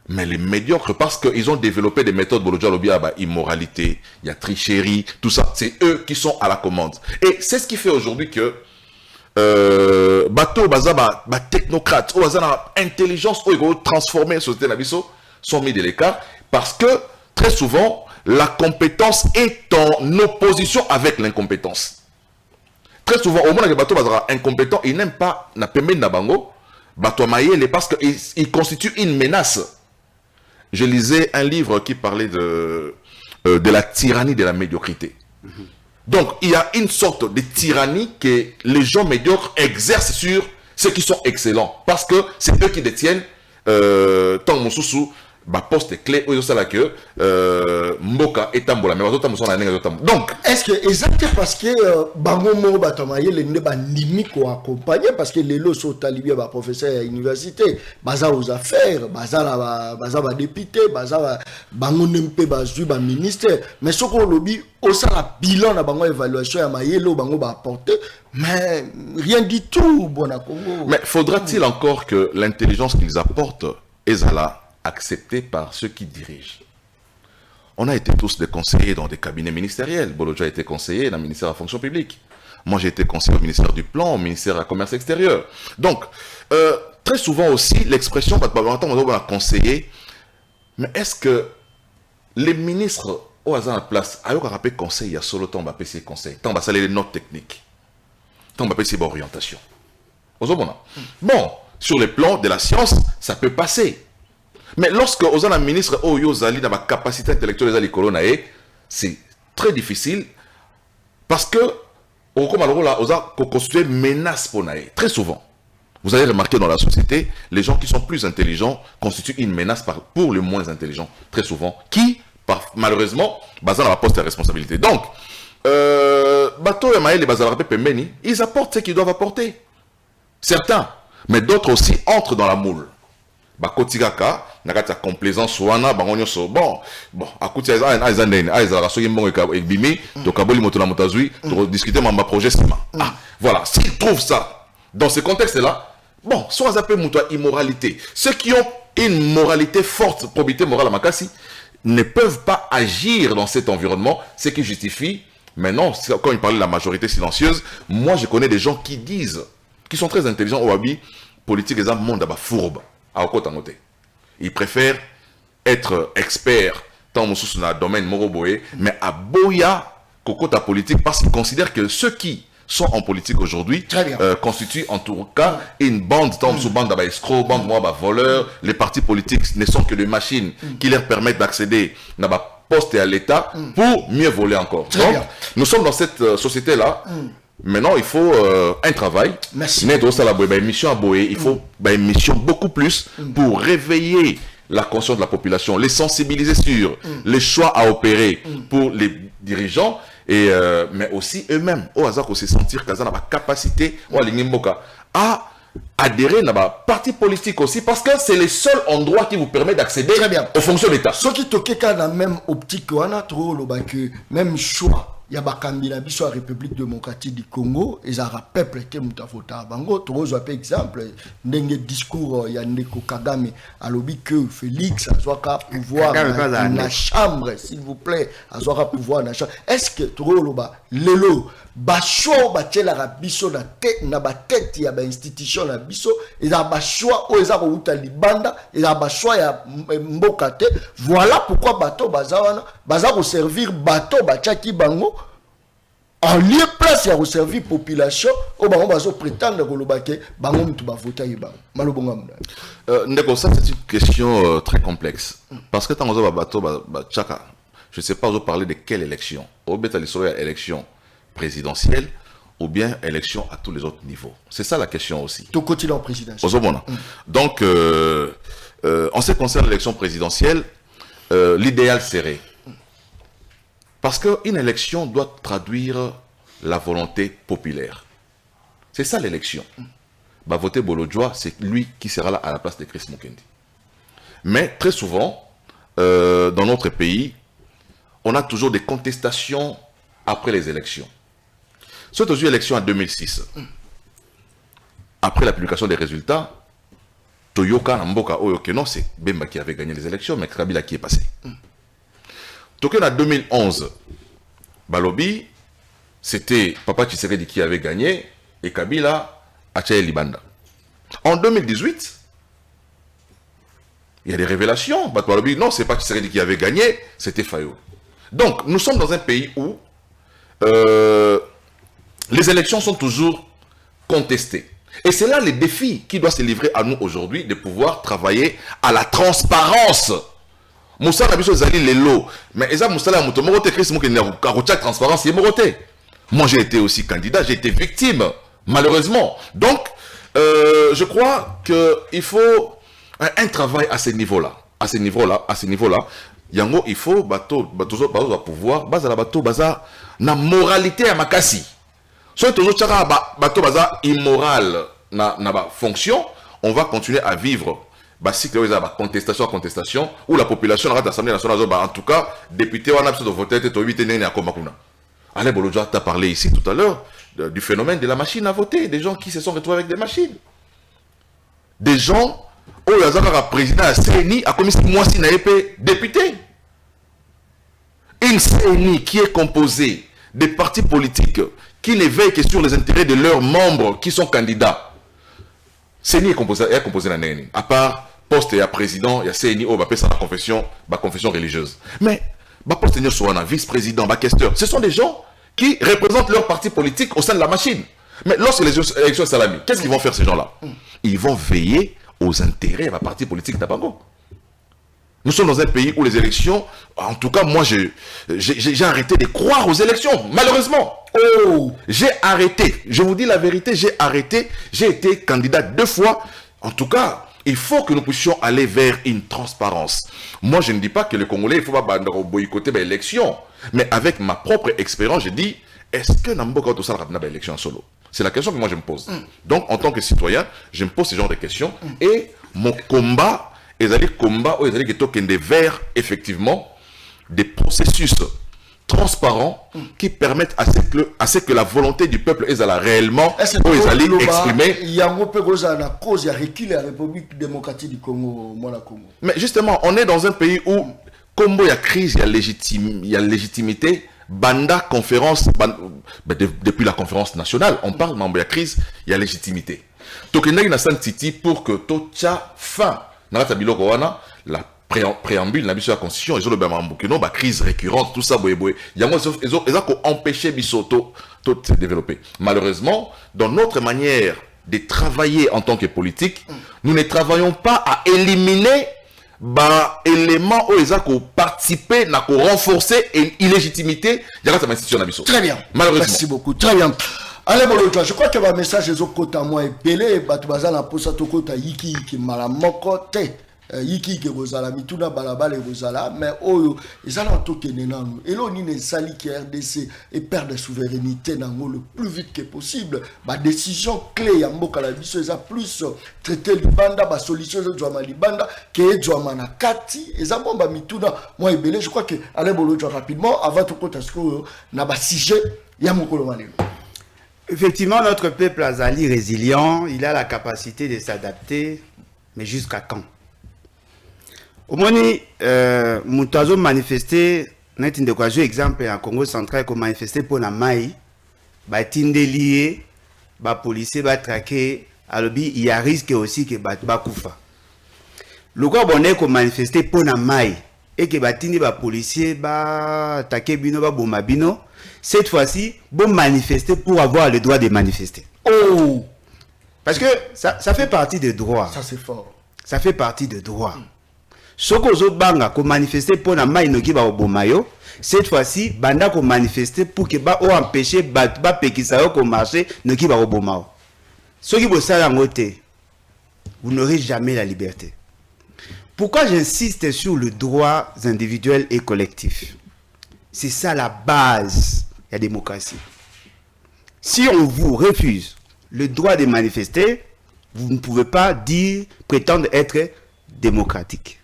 mais les médiocres, parce qu'ils ont développé des méthodes, Bolodja Lobby, immoralité, il y a tricherie, tout ça. C'est eux qui sont à la commande. Et c'est ce qui fait aujourd'hui que bateau bazaba technocrates ou bazana intelligence ou transformer la société nabiso sont mis de l'écart parce que très souvent la compétence est en opposition avec l'incompétence. Très souvent au moins que bateau bazara incompétent, il n'aime pas na pembe na bango bateau maïele parce que il constitue une menace. Je lisais un livre qui parlait de la tyrannie de la médiocrité. Donc, il y a une sorte de tyrannie que les gens médiocres exercent sur ceux qui sont excellents. Parce que c'est eux qui détiennent tant mon sous poste clé ou ça là que Mboka et Tambola. Mais donc, est-ce que exactement parce que Bangomo Batamaye les ne banimi ko accompagner parce que les lots sont talibés professeur à l'université, baza aux affaires, baza député, baza bango nempe bazu ba ministère, mais ce qu'on lobby au ça la bilan na bango évaluation ya mayelo bango ba apporter, mais rien du tout bon à Congo. Mais faudra-t-il encore que l'intelligence qu'ils apportent est là accepté par ceux qui dirigent. On a été tous des conseillers dans des cabinets ministériels. Bolodja a été conseiller dans le ministère de la fonction publique. Moi, j'ai été conseiller au ministère du Plan, au ministère de la Commerce extérieur. Donc, très souvent aussi, l'expression on a conseiller, mais est-ce que les ministres au hasard de la place, alors qu'on rappelle conseil, il y a solo temps, on va payer ces conseils, tant on va saler les notes techniques, tant on va payer ces orientations. Bon, sur le plan de la science, ça peut passer. Mais lorsque vous avez un ministre Oyozali dans la capacité intellectuelle des Colonae, c'est très difficile parce que vous avez constitué une menace pour Nae. Très souvent, vous avez remarqué dans la société, les gens qui sont plus intelligents constituent une menace pour les moins intelligents. Très souvent, qui, malheureusement, basent dans la poste de responsabilité. Donc, Bato et Maël et Bazar Pembeni, ils apportent ce qu'ils doivent apporter. Certains, mais d'autres aussi entrent dans la moule. Bakotigaka, nakati ya complaisance wana bangonyo so bon akuti aiza soki mbongo ekbimi tokaboli moto na motazui to discuter mamba projet sima. Voilà, s'ils trouvent ça dans ce contexte là, bon, soit ça peut monter immoralité. Ceux qui ont une moralité forte, probité morale à Makassi, ne peuvent pas agir dans cet environnement, ce qui justifie. Maintenant, quand il parlait de la majorité silencieuse, moi je connais des gens qui disent, qui sont très intelligents au Wabi, politique, exemple, monde d'abord fourbe, à côté. Ils préfèrent être experts dans le domaine moroboé, mais à Boya, côté politique, parce qu'ils considèrent que ceux qui sont en politique aujourd'hui constituent en tout cas une bande, sous bande d'escrocs, bande voleurs. Les partis politiques ne sont que des machines qui leur permettent d'accéder à poste et à l'État pour mieux voler encore. Donc, nous sommes dans cette société-là. Maintenant, il faut un travail. Merci. Il faut une mission beaucoup plus pour réveiller la conscience de la population, les sensibiliser sur les choix à opérer pour les dirigeants, et, mais aussi eux-mêmes, au hasard, se sentir qu'ils ont la capacité à adhérer à la parti politique aussi, parce que c'est le seul endroit qui vous permet d'accéder aux fonctions d'État. Ce qui toque dans la même optique, on a trop le même choix. Il y a la République démocratique du Congo, et ça a peuple qui est bango. Par exemple, dans le discours, il y a Ndeko Kagame, à l'objet que Félix a soit pouvoir dans la chambre, s'il vous plaît, a soit pouvoir dans la chambre. Est-ce que Lelo, choix batela rabiso na tête ya ba institution na biso, et a choix o eza ko uta libanda, et a choix ya mbokate. Voilà pourquoi bateau baza ko servir bateau bachaki bango en lieu place ya ko servir population o bango bazo prétendre ko lobake bango mutu ba voter yeba malobonga mna. Ndeko, ça c'est une question très complexe, parce que tant que bateau bachaka, je sais pas, vous parler de quelle élection. Au beta l'histoire élection présidentielle ou bien élection à tous les autres niveaux. C'est ça la question aussi. Tout quotidien présidentiel. Donc, en ce qui concerne l'élection présidentielle, l'idéal serait, parce qu'une élection doit traduire la volonté populaire. C'est ça l'élection. Bah, voter Bolodjoa, c'est lui qui sera là à la place de Chris Mukendi. Mais très souvent, dans notre pays, on a toujours des contestations après les élections. Soit aux élections en 2006, après la publication des résultats, Toyoka Namboka Oyokeno, c'est Bemba qui avait gagné les élections, mais Kabila qui est passé. Token en 2011, Balobi, c'était Papa Tshisekedi qui avait gagné, et Kabila Achaye Libanda. En 2018, il y a des révélations. Balobi, non, c'est pas Tshisekedi qui avait gagné, c'était Fayo. Donc, nous sommes dans un pays où les élections sont toujours contestées. Et c'est là le défi qui doit se livrer à nous aujourd'hui, de pouvoir travailler à la transparence. Moussa Nabiso Zali Lelo, mais Eza Moussa la Moutomorote, Chris Moukene, transparence, il est moroté. Moi j'ai été aussi candidat, j'ai été victime, malheureusement. Donc, je crois qu'il faut un travail à ce niveau-là. À ce niveau-là. Yango, il faut pouvoir baza la bateau baza na moralité à makasi. Soit toujours tchara bateau baza immoral na fonction, on va continuer à vivre cycle contestation où la population à l'Assemblée nationale en tout cas député on a besoin de voter to 8 nene à Komakuna. Alain Bolodjoa t'a parlé ici tout à l'heure du phénomène de la machine à voter, des gens qui se sont retrouvés avec des machines. Des gens où le président a CENI a commis moi si n'a pas député. Une CENI qui est composée des partis politiques qui ne veillent que sur les intérêts de leurs membres qui sont candidats. CENI est composé d'un CENI. À part poste et à président, il y a CENI, la confession religieuse. Mais, poste et soit un vice-président, questeur, ce sont des gens qui représentent leur parti politique au sein de la machine. Mais lorsque les élections salami, qu'est-ce qu'ils vont faire ces gens-là? Ils vont veiller aux intérêts de la parti politique d'Abango. Nous sommes dans un pays où les élections, en tout cas, moi, j'ai arrêté de croire aux élections, malheureusement. Oh, j'ai arrêté. Je vous dis la vérité, j'ai arrêté. J'ai été candidat 2 fois. En tout cas, il faut que nous puissions aller vers une transparence. Moi, je ne dis pas que les Congolais, il ne faut pas boycotter l'élection. Mais avec ma propre expérience, je dis, est-ce que Namboka tout ça la élection en solo? C'est la question que moi je me pose. Donc, en tant que citoyen, je me pose ce genre de questions. Et mon combat, ils allaient combat, ils allaient token vers effectivement des processus transparents qui permettent à ce que la volonté du peuple est réellement exprimée. Il y a un peu de cause, il y a recul la République démocratique du Congo, Congo. Mais justement, on est dans un pays où, comme il y a crise, il y a légitimité. Banda conférence, depuis la conférence nationale, on parle, mais il y a crise, il y a légitimité. Donc, il y a une Titi pour que tout ça fin. La préambule de la Constitution, ils ont le crise récurrente, tout ça, ils ont empêché Bisoto de se développer. Malheureusement, dans notre manière de travailler en tant que politique, nous ne travaillons pas à éliminer éléments où ils ont participé, renforcer l'illégitimité de l'institution. Très bien. Malheureusement. Merci beaucoup. Très bien. Allez, je crois que le message est au côté moi et Pelé, Batubazana Posa Tokota Yiki qui m'a côté. Yiki qui vous a la mituna balabal et vous a la mais oh ils ont tout qui n'est non et l'on est sali qui RDC et perd de souveraineté dans le plus vite que possible ma décision clé ya mboka la biso ils a plus traité libanda ba solution de Djoma libanda que Djoma na kati ils a bomba mituna moi et belé je crois que allez bolo rapidement avant tout côté ce que na ba sujet ya mokolo malelo. Effectivement, notre peuple azali résilient, il a la capacité de s'adapter, mais jusqu'à quand? Au moins, nous avons manifesté, nous avons exemple en Congo central, qu'on manifesté pour la maille, bah tindelier, bah policier, bah traqué, alors il y a risque aussi que bah koufa. Le quoi bonnet qu'on manifesté pour la maille et que bah tindi bah policier, bah attaqué bino, bah bomba bino. Cette fois-ci, bon manifester pour avoir le droit de manifester. Oh! Parce que ça fait partie des droits. Ça c'est fort. Ça fait partie des droits. Ce que vous banga ko manifester pour na mai no ki ba obomayo, cette fois-ci banda ko manifester pour que ba o empêcher ba pekisa yo ko marcher no ki ba obomao. Ce qui vous sala ngote, vous n'aurez jamais la liberté. Pourquoi j'insiste sur le droit individuel et collectif? C'est ça la base de la démocratie. Si on vous refuse le droit de manifester, vous ne pouvez pas prétendre être démocratique.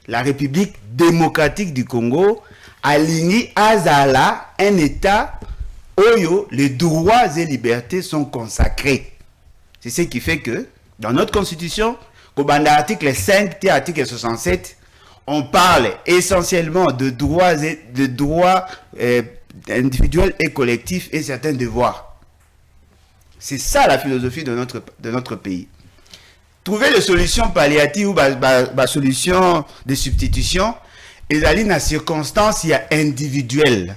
La République démocratique du Congo aligne Azala un État où les droits et libertés sont consacrés. C'est ce qui fait que dans notre constitution, au article 5 et article 67, on parle essentiellement de droits individuels et collectifs et certains devoirs. C'est ça la philosophie de notre pays. Trouver des solutions palliatives ou des solutions de substitution, et la ligne à circonstance, il y a individuelle,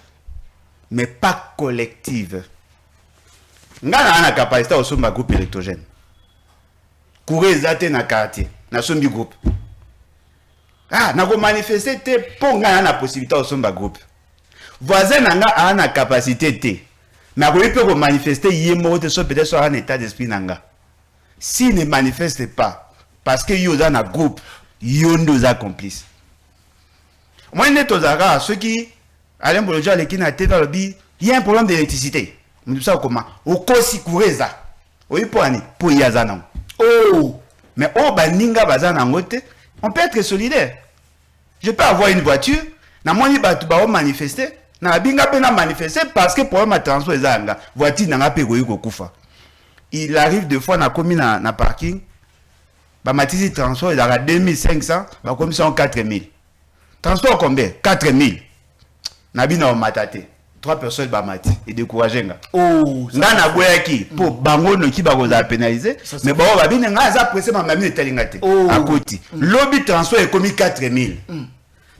mais pas collective. Nous avons la capacité de faire un groupe électrogène. Courir dans le quartier, dans un groupe. Nous avons manifesté pour la possibilité de faire un groupe. Voisin a la capacité, mais nous pouvons manifester, peut-être sur un état d'esprit. S'il ne manifeste pas, parce qu'il y a un groupe, il y a nos accomplices. Moi, ceux qui, Alain Bolodja, il y a un problème d'électricité. Nous savons comment. Au Kosi Koureza. Oui, pour Yazana. Oh! Mais on peut être solidaire. Je peux avoir une voiture, manifester. Manifester parce que pour ma transport, voiture n'a pas de il arrive des fois na commis na parking ba matisi transport il a 2500 ba commission 4000 transport combien 4000 na bina o matate 3 personnes ba mati et décourager nga oh na boyaki pour bango no ki ba ko za pénaliser mais ba ba bina nga za pressé ma mami etalingate à côté lobby transport est commis 4000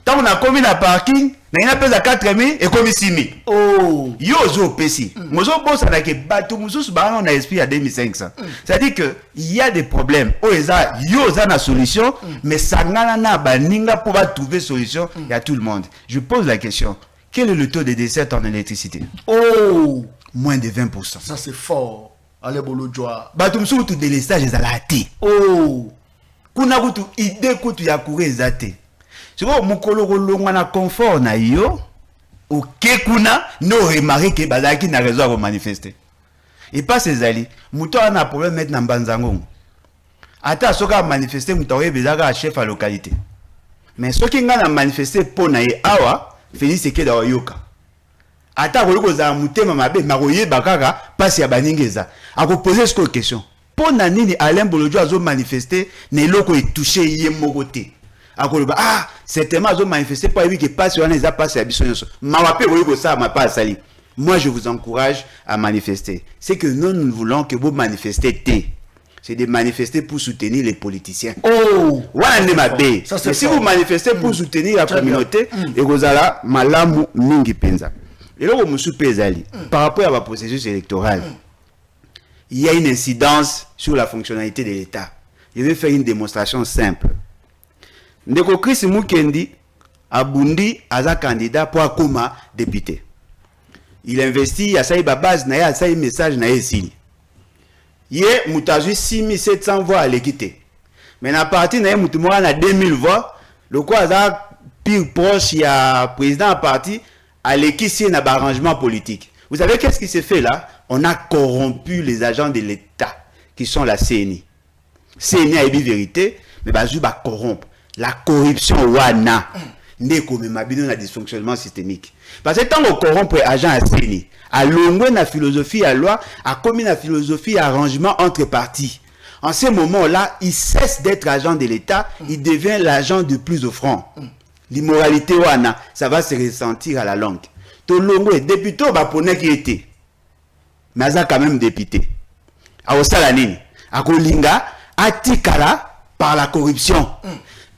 tant on a commis na parking na ina pesa 4000 et commis 6000 oh yo zo pesi mozo bossa na ke batu mususu ba on a esprit à 2500 ça dit que il y a des problèmes o eza yo za na solution mais sangana na baninga pour ba trouver solution il y a tout le monde. Je pose la question, quel est le taux de décès en électricité? Oh moins de 20%. Ça c'est fort. Allez bolo joie batu mususu tout délestage ezalati oh kuna kutu idée kutu ya courir ezate. Si vous avez un confort, ou kuna no remarqué que bazaki na raison de manifester. Et pas ces alliés. Mouton a un problème mettre dans Banzangon. Ata soka manifester mouton bezaga chef à localité. Mais ceux qui ont manifesté pour naïe awa, Félix Sekeda Oyoka. ata ko za mutema mabe makoye bakaka pasi ya baningeza ako poser cette question pour nani Alain Bolojo azo manifester ne loko e toucher yé mogote ako ba certainement azo manifester pour que passe wana eza passe ya biso nyonso mawape ko ça ma pas sali. Moi je vous encourage à manifester. C'est que nous voulons que vous manifestez. C'est de manifester pour soutenir les politiciens. Oh, mais si vous manifestez pour soutenir la communauté, et vous allez malamu mingi penza. Et là, par rapport à la processus électoral, il y a une incidence sur la fonctionnalité de l'État. Je vais faire une démonstration simple. Ndeko Chris Mukendi abundi aza candidat pour akoma député. Il investit à sa base na ya sa message na ici. Yé mutazu 6700 voix à l'équité. Mais à partir na mutumora na 2000 voix, le quoi aza pire proche ya président à parti à l'équité na arrangement politique. Vous savez qu'est-ce qui s'est fait là? On a corrompu les agents de l'État qui sont la CNI. CNI a dit vérité, mais bazu ba corrompre. La corruption wana n'est comme mabino na dysfonctionnement systémique. Parce que tant qu'on corrompt agent à CNI, à l'ongwe na philosophie à loi, à commis na philosophie à arrangement entre partis. En ce moment-là, il cesse d'être agent de l'État, il devient l'agent de plus offrant. L'immoralité wana, ça va se ressentir à la langue. To l'ongwe député au Baponais qui était, mais ça quand même député. A Osalanine, à Kolinga, atikala par la corruption.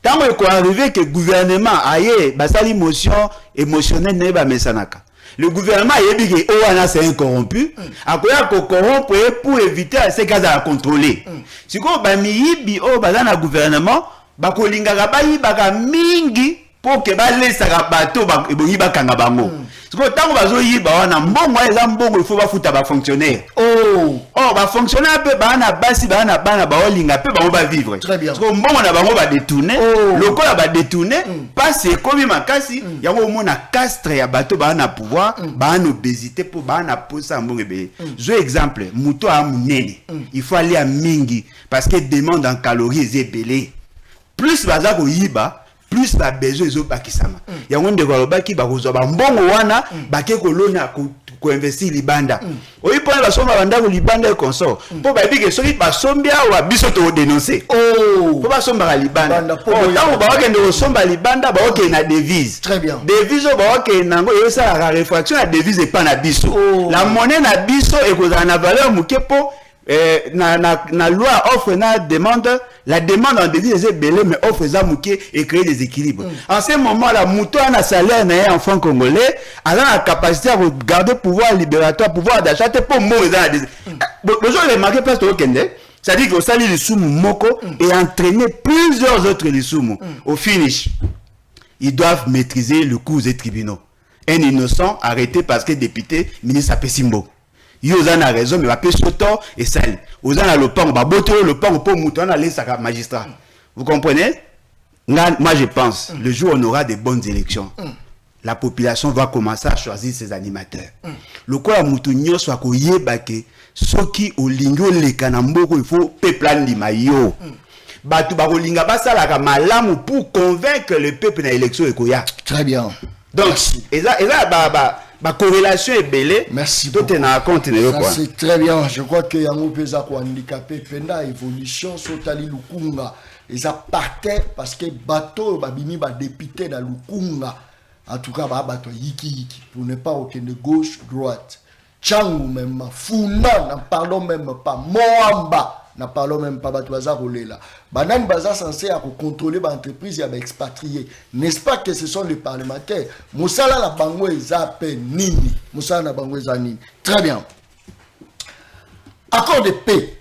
Tant qu'on arrivé que le gouvernement aille basali motion émotionnelle neba mesanaka. Le gouvernement a dit que Owana c'est un corrompu. Akoya ko corrompre pour éviter ces cas à contrôler. Si ko ba miyibi o bazana gouvernement ba kolinga ka bayi baka mingi pour que ba laisse ka bato ba ebongi ba kanga bango. Si ko tango bazo yiba wana mbongo eza mbongo il faut ba futa ba fonctionnaire. Ba fonctionnaire pe ba na basi ba na bana ba olinga pe ba ba vivre. Très bien. Parce que mbongo na bango ba détourner, loko la ba détourner, passe comme makasi, yango mona castre ya bato ba na pouvoir, ba na obésité pour ba na posa mbongo be. Je exemple, muto a munene. Il faut aller à mingi parce que demande en calories est belé. Plus baza ko yiba, plus la besoin zo bakisama. Yango ndeko lobaki ba kozo ba mbongo wana ba ke kolona ko investir libanda. Oyi pona ba soma banda ko libanda e consort. Po ba bige soki ba sombia wa biso to dénoncer. Po ba somba ka libanda. Tango ba okende ko somba libanda ba okende na devise. Très bien. Devise ba okende nango yo sala la réfraction la devise e pa na biso. La monnaie na biso e ko na valeur mukepo na loi offre na demande, la demande en devise est belée mais offre ça mouké et créer des équilibres. En ce moment là, mouton a salaire na enfant congolais, a la capacité à garder pouvoir libératoire, pouvoir d'achat pour mourir dans la besoin de marquer place au Kende. C'est-à-dire qu'on salit les soumou moko et entraîner plusieurs autres les soumou. Au finish, ils doivent maîtriser le cours des tribunaux. Un innocent arrêté parce que député ministre Apesimbo. Yozana a raison, mais va payer sur tort et sale. Ozana le pang, va botter le pang pour mouton, aller sa magistrat. Vous comprenez? Moi, je pense, le jour où on aura des bonnes élections, la population va commencer à choisir ses animateurs. Le quoi à moutonio soit koye bake, soki au lingo le kanamboko, il faut peuple limayo. Batu barolinga basa la malamu pour convaincre le peuple dans l'élection et koya. Très bien. Donc, et là, ma corrélation est belle. Merci beaucoup. Ça, c'est très bien. Je crois que Yango Peza ko handicapé penda évolution sotali lukunga. Ils a parté parce que bateau babimi ba député dans lukunga. En tout cas ba bateau yiki pour ne pas aucun de gauche droite. Changu même Funa n'en parlons même pas. Moamba n'en parlons même pas. Bateau baza rolela. Banane baza censé à contrôler l'entreprise et à expatrier. N'est-ce pas que ce sont les parlementaires? Moussala la bango ezape nini. Moussala la bango nini. Très bien. Accord de paix.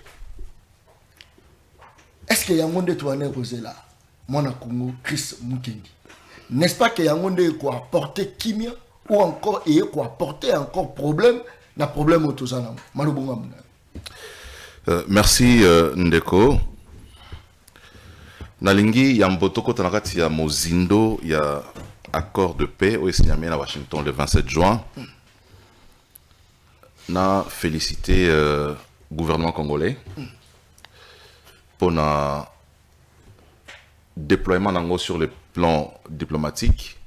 Est-ce que Yangonde Touane Rosela, Mona Congo, Chris Mukendi? N'est-ce pas que Yangonde quoi apporter kimia ou encore et quoi apporter encore problème? Na problème au Tozana. Merci Ndeko. Nalingi Yambotoko Tanakati ya Mozindo, il y a accord de paix au signé à Washington le 27 juin. Na félicité gouvernement congolais pour le déploiement sur le plan diplomatique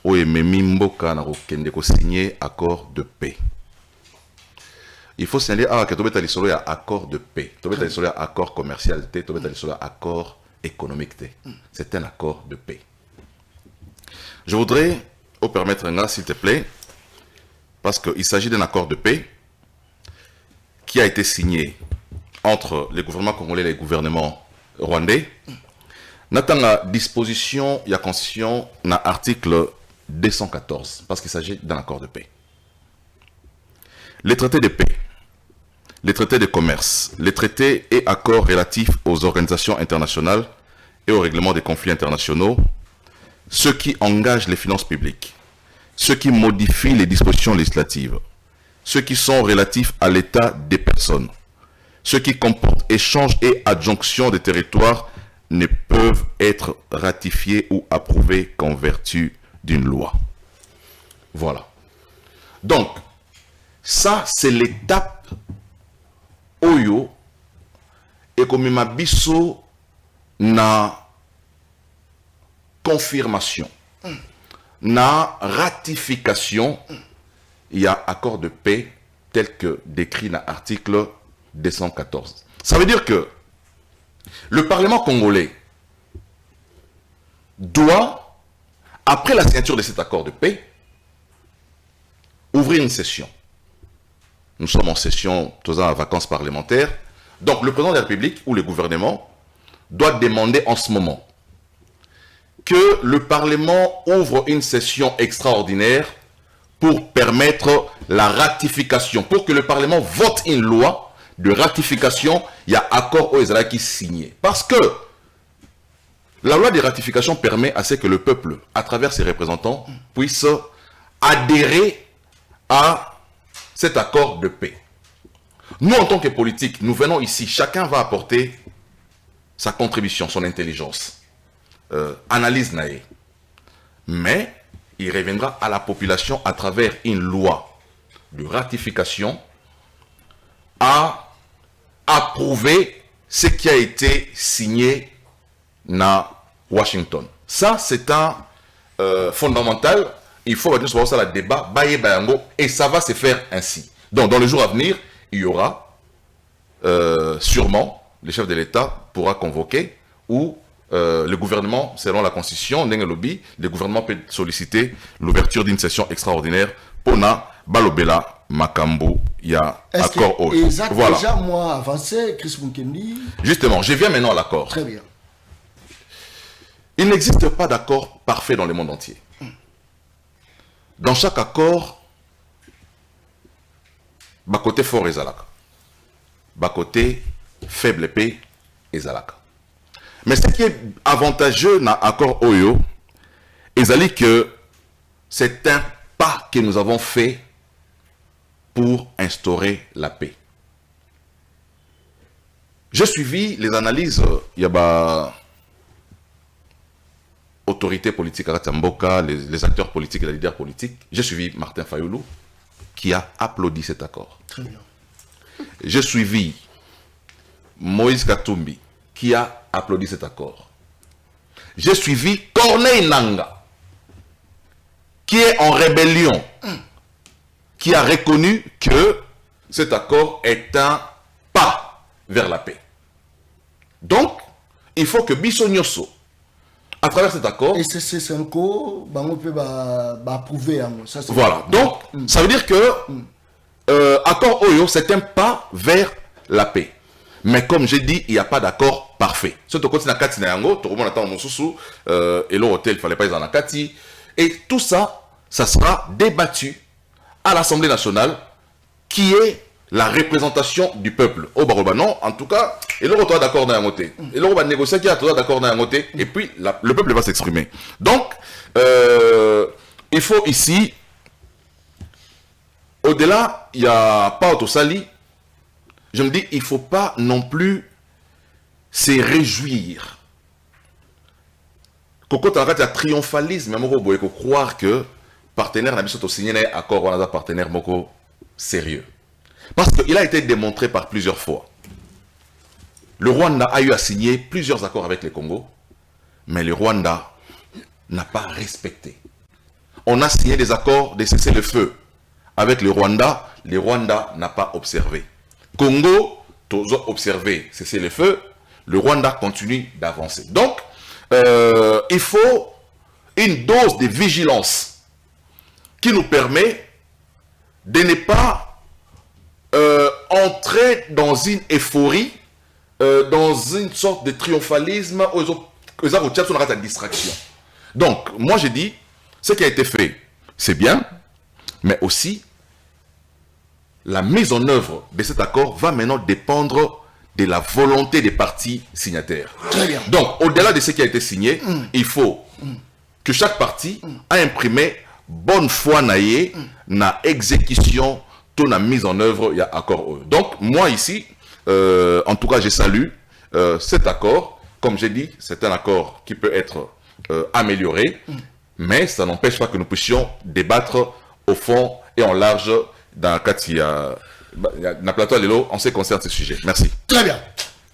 Oememi Mboka na kende ko signer accord de paix. Il faut signaler que tu as un accord de paix, tu as un accord commercial, tu as un accord économique. C'est un accord de paix. Je voudrais vous permettre un s'il te plaît, parce qu'il s'agit d'un accord de paix qui a été signé entre les gouvernements congolais et les gouvernements rwandais. N'attend la disposition, il y a constitution, dans l'article 214, parce qu'il s'agit d'un accord de paix. Les traités de paix, les traités de commerce, les traités et accords relatifs aux organisations internationales et au règlement des conflits internationaux, ceux qui engagent les finances publiques, ceux qui modifient les dispositions législatives, ceux qui sont relatifs à l'état des personnes, ceux qui comportent échange et adjonction des territoires ne peuvent être ratifiés ou approuvés qu'en vertu d'une loi. Voilà. Donc, ça, c'est l'étape Oyo et comme ma biso na confirmation, na ratification, il y a accord de paix tel que décrit dans l'article 214. Ça veut dire que le Parlement congolais doit, après la signature de cet accord de paix, ouvrir une session. Nous sommes en session, tous en vacances parlementaires. Donc, le président de la République ou le gouvernement doit demander en ce moment que le Parlement ouvre une session extraordinaire pour permettre la ratification, pour que le Parlement vote une loi de ratification. Il y a accord aux Israéliens qui signé. Parce que la loi de ratification permet à ce que le peuple, à travers ses représentants, puisse adhérer à cet accord de paix. Nous, en tant que politiques, nous venons ici, chacun va apporter sa contribution, son intelligence, analyse naïe. Mais il reviendra à la population à travers une loi de ratification à approuver ce qui a été signé à Washington. Ça, c'est un fondamental. Il faut maintenant savoir ça, le débat, et ça va se faire ainsi. Donc, dans les jours à venir, il y aura sûrement, le chef de l'État pourra convoquer ou le gouvernement, selon la Constitution, le gouvernement peut solliciter l'ouverture d'une session extraordinaire pour na balobela makambo, il y a accord au. Voilà. Déjà, moi, avancé, Chris Mukendi. Justement, je viens maintenant à l'accord. Très bien. Il n'existe pas d'accord parfait dans le monde entier. Dans chaque accord, bas côté fort et zalaka, bas côté faible épée et zalaka. Mais ce qui est avantageux dans l'accord Oyo, c'est que c'est un pas que nous avons fait pour instaurer la paix. J'ai suivi les analyses, il y a autorités politiques à Ratamboka, les acteurs politiques et les leaders politiques. J'ai suivi Martin Fayoulou qui a applaudi cet accord. Très bien. J'ai suivi Moïse Katumbi qui a applaudi cet accord. J'ai suivi Corneille Nanga qui est en rébellion, qui a reconnu que cet accord est un pas vers la paix. Donc, il faut que Bisso Nyoso, à travers cet accord... Et c'est Senko, on peut approuver. Voilà. Donc, ça veut dire que accord Oyo, c'est un pas vers la paix. Mais comme j'ai dit, il n'y a pas d'accord parfait. Surtout quand il y a Kati Nayango, tout le monde attend mon sous et l'hôtel, il ne fallait pas y avoir Kati. Et tout ça, ça sera débattu à l'Assemblée nationale, qui est la représentation du peuple. Au Baroba, non, en tout cas, et le retour d'accord dans un côté. Et le va négocier qui a tout d'accord dans un côté. Et puis, le peuple va s'exprimer. Donc, il faut ici, au-delà, il n'y a pas Autosali. Je me dis, il ne faut pas non plus se réjouir. Quand il y a triomphalisme, il faut croire que partenaire n'a pas signé un accord, on a un partenaire sérieux. Parce qu'il a été démontré par plusieurs fois. Le Rwanda a eu à signer plusieurs accords avec le Congo, mais le Rwanda n'a pas respecté. on a signé des accords de cessez-le-feu avec le Rwanda n'a pas observé. Congo, tous ont observé cessez-le-feu, le Rwanda continue d'avancer. Donc, il faut une dose de vigilance qui nous permet de ne pas entrer dans une euphorie, dans une sorte de triomphalisme, aux distraction. Donc, moi je dis, ce qui a été fait, c'est bien, mais aussi, la mise en œuvre de cet accord va maintenant dépendre de la volonté des parties signataires. Très bien. Donc, au-delà de ce qui a été signé, il faut que chaque partie a imprimé bonne foi na exécution, toute la mise en œuvre, il y a accord. Donc, moi ici, en tout cas, je salue cet accord. Comme j'ai dit, c'est un accord qui peut être amélioré, mais ça n'empêche pas que nous puissions débattre au fond et en large dans le plateau de l'eau en ce qui concerne ce sujet. Merci. Très bien.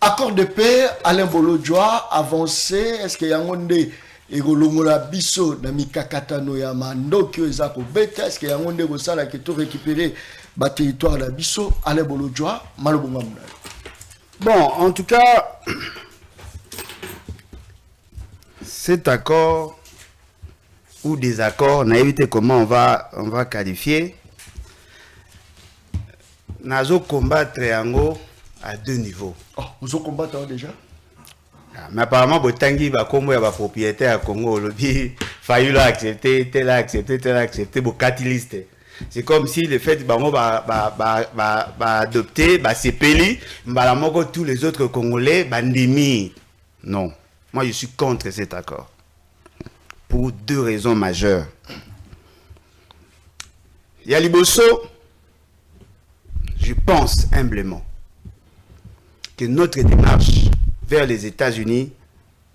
Accord de paix, Alain Bolodjoa, avancé. Est-ce qu'il y a un monde egolongola biso na mikakatano ya mandoki eza ko beta? Est-ce qu'il y a un monde bosala qui tout récupérer ba territoire la biso? Alain Bolodjoa, malobonga muna. Bon, en tout cas, cet accord ou désaccord, on a évité comment on va qualifier. Nazo combattre yango à deux niveaux. Oh, vous avez combattu déjà? Mais apparemment, Botangi va comme la propriétaire à Congo, le dit, failli l'accepter, tel accepter, bocatiliste. C'est comme si le fait bango va adopter, va s'épeli, tous les autres Congolais, bandimi. Non, moi je suis contre cet accord. Pour deux raisons majeures. Yaliboso, je pense humblement que notre démarche vers les États-Unis,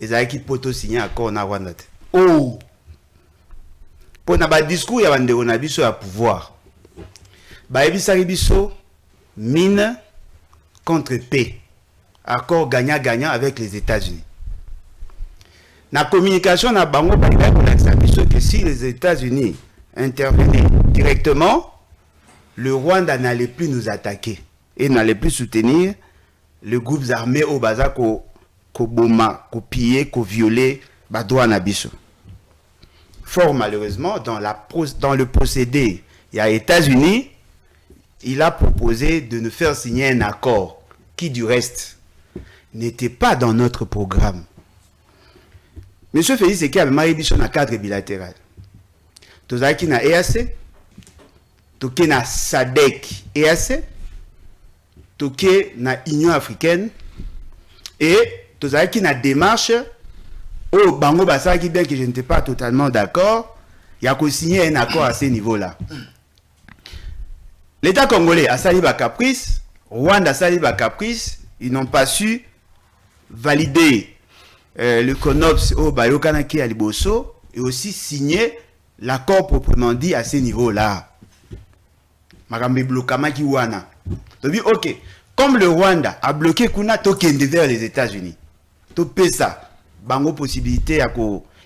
les Aïki Poto signé un accord na Rwanda. Oh! Pour na ba discours ya bande on a biso ya pouvoir. Ba ebisa biso mine contre paix. Accord gagnant-gagnant avec les États-Unis. La communication na bango ba biso que si les États-Unis intervenaient directement, le Rwanda n'allait plus nous attaquer et n'allait plus soutenir les groupes armés au Baza ko boma, ko piller, ko violer badouan abiso. Fort malheureusement, dans le procédé, il y a États-Unis, il a proposé de nous faire signer un accord qui, du reste, n'était pas dans notre programme. Monsieur Félix Sekei a biso na cadre bilatéral. Tozaki na EAC, toke na SADC EAC, toke na Union africaine, et tozaki na démarche au bango basaki, bien que je n'étais pas totalement d'accord, il y a qu'à signer un accord à ce niveau-là. L'État congolais a sali ba caprice, Rwanda a sali ba caprice, ils n'ont pas su valider le CONOPS au Bayokanaki à Liboso et aussi signer l'accord proprement dit à ce niveau-là. Marambe blokamaki wana. Donc, ok, comme le Rwanda a bloqué Kuna Tokende vers les États-Unis, topé ça, bango possibilité à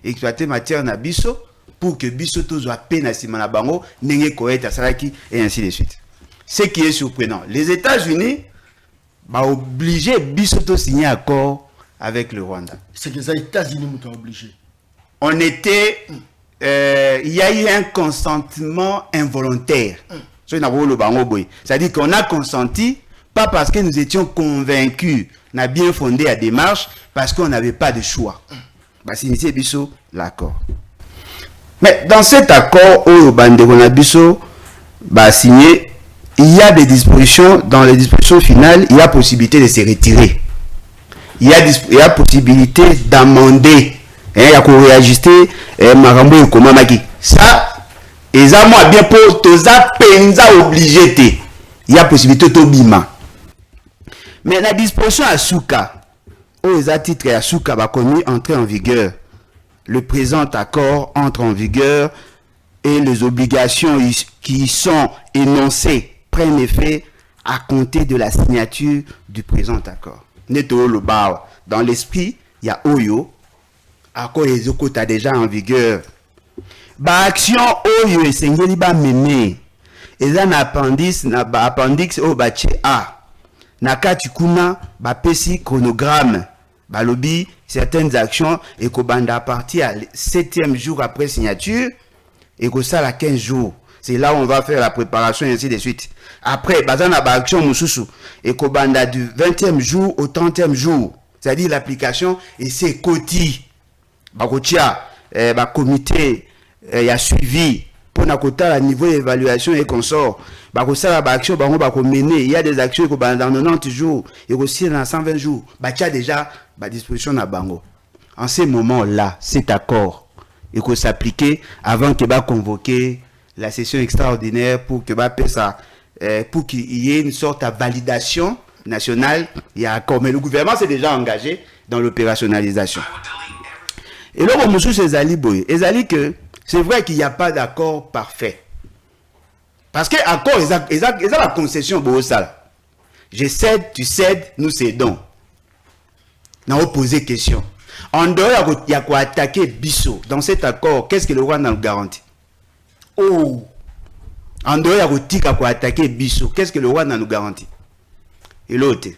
exploiter matière na biso pour que biso to soit peine sima na bango nenge koeta salaki et ainsi de suite. Ce qui est surprenant, les États-Unis ba obligé biso to signer accord avec le Rwanda. C'est que les États-Unis m'ont obligé. On était, il y a eu un consentement involontaire. C'est-à-dire qu'on a consenti, pas parce que nous étions convaincus, on a bien fondé la démarche, parce qu'on n'avait pas de choix. C'est l'accord. Mais dans cet accord, signé, il y a des dispositions, dans les dispositions finales, il y a possibilité de se retirer. Il y a possibilité d'amender. Il y a qu'on réajuster Marambo et Komamaki. Ça, et ça, moi, bien pour tous ça, penza obligé. Il y a possibilité de bima. Mais la disposition à Souka, aux titres à Souka va connu entrer en vigueur. Le présent accord entre en vigueur et les obligations qui y sont énoncées prennent effet à compter de la signature du présent accord. Dans l'esprit, il y a Oyo, accord Ezoko déjà en vigueur ba action oyo esengeli ba meme eza na appendix o bache A na kati kuna ba pesi chronogramme balobi certaines actions et kobanda à partir à 7e jour après signature et que ça à 15 jours. C'est là où on va faire la préparation et ainsi de suite. Après, bazana ba action mususu et kobanda du 20e jour au 30e jour. C'est-à-dire l'application et c'est koti. Bakotia ba comité y a suivi pour na kota la niveau d'évaluation et consort. Bakosala ba action bango bako mener, il y a des actions qui kobanda dans 90 jours et aussi dans 120 jours. Batia déjà ba disposition na bango. En ces moments-là, cet accord il faut s'appliquer avant que va convoquer la session extraordinaire pour que va ça pour qu'il y ait une sorte de validation nationale. Il y a accord, mais le gouvernement s'est déjà engagé dans l'opérationnalisation. Et là, on me soucie que c'est vrai qu'il n'y a pas d'accord parfait. Parce que accord, ils ont la concession pour ça. Je cède, tu cèdes, nous cédons. On a posé question. En dehors, il y a quoi attaquer Bissot. Dans cet accord, qu'est-ce que le Rwanda nous garantit? Oh! En dehors, il y a quoi attaquer Bissot. Qu'est-ce que le Rwanda nous garantit? Et l'autre,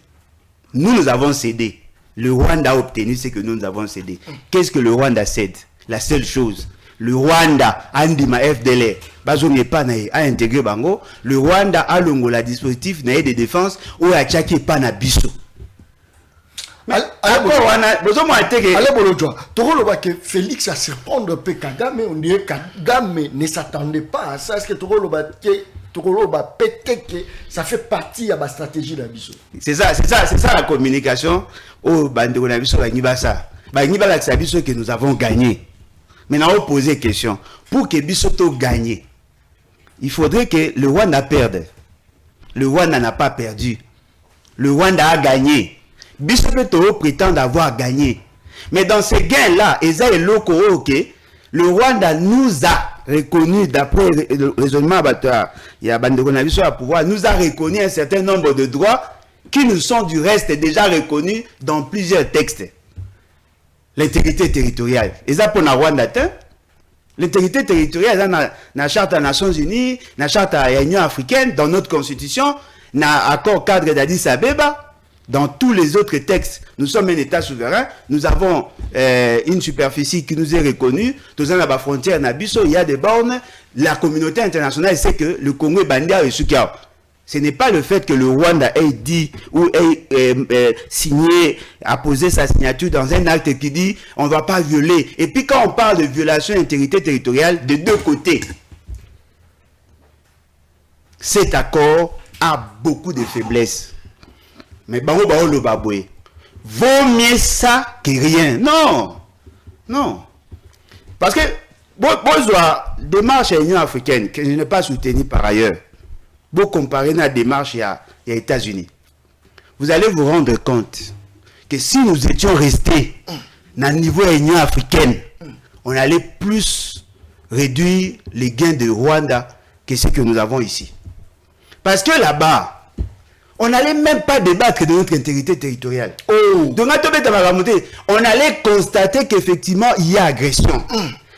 nous avons cédé. Le Rwanda a obtenu ce que nous avons cédé. Qu'est-ce que le Rwanda cède? La seule chose. Le Rwanda, Andima FDLR, a intégré Bango. Le Rwanda a la dispositif de défense où il a attaqué Pana Bissot. Félix a surprendre peu Kagame, on dirait Kagame ne s'attendait pas à ça. Est-ce que ça fait partie de la stratégie de la Bissot? C'est ça la communication au Bandeko na Bissot Banibasa. Banibasa Bissot que nous avons gagné. Maintenant, on pose question. Pour que Bissot gagne, il faudrait que le Rwanda perde. Le Rwanda n'a pas perdu. Le Rwanda a gagné. Bissot prétend avoir gagné. Mais dans ces gains-là, le Rwanda nous a reconnu, d'après le raisonnement, il y a Bandeko na Bissot à pouvoir, nous a reconnu un certain nombre de droits qui nous sont du reste déjà reconnus dans plusieurs textes. L'intégrité territoriale. Et ça pour la Rwanda, l'intégrité territoriale, dans la charte des Nations Unies, dans la charte de l'Union africaine, dans notre constitution, dans l'accord cadre d'Addis Abeba, dans tous les autres textes. Nous sommes un État souverain, nous avons une superficie qui nous est reconnue, tous la frontière Nabiso, il y a des bornes, la communauté internationale sait que le Congo est bandé à Sukiao. Ce n'est pas le fait que le Rwanda ait dit ou ait signé, a posé sa signature dans un acte qui dit on ne va pas violer. Et puis quand on parle de violation d'intégrité territoriale, de deux côtés, cet accord a beaucoup de faiblesses. Mais bango bao le baboué. Vaut mieux ça que rien. Non. Non. Parce que la démarche à l'Union africaine, que je n'ai pas soutenue par ailleurs, vous comparez la démarche à États-Unis, vous allez vous rendre compte que si nous étions restés dans le niveau de l'Union africaine, on allait plus réduire les gains de Rwanda que ce que nous avons ici. Parce que là-bas, on n'allait même pas débattre de notre intégrité territoriale. Donc, on allait constater qu'effectivement, il y a agression.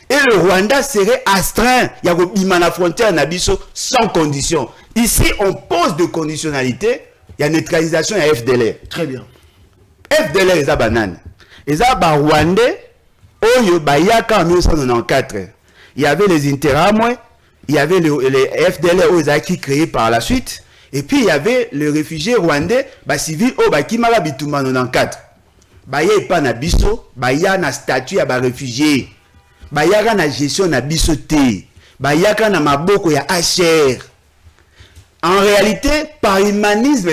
Et le Rwanda serait astreint, il y a la frontière Nabiso sans condition. Ici, on pose de conditionnalité, il y a neutralisation à FDLR. Très bien. FDLR est à banane. Et ça, Rwandais, en 1994, il y avait les Interamwe, il y avait les FDLR qui créés par la suite. Et puis il y avait le réfugié rwandais, civil, qui m'a habitué en 94. Il n'y a pas de biso, il y a un statut de réfugié. Il y a une gestion de bisoté. Il y a un maboko ya HR. En réalité, par humanisme,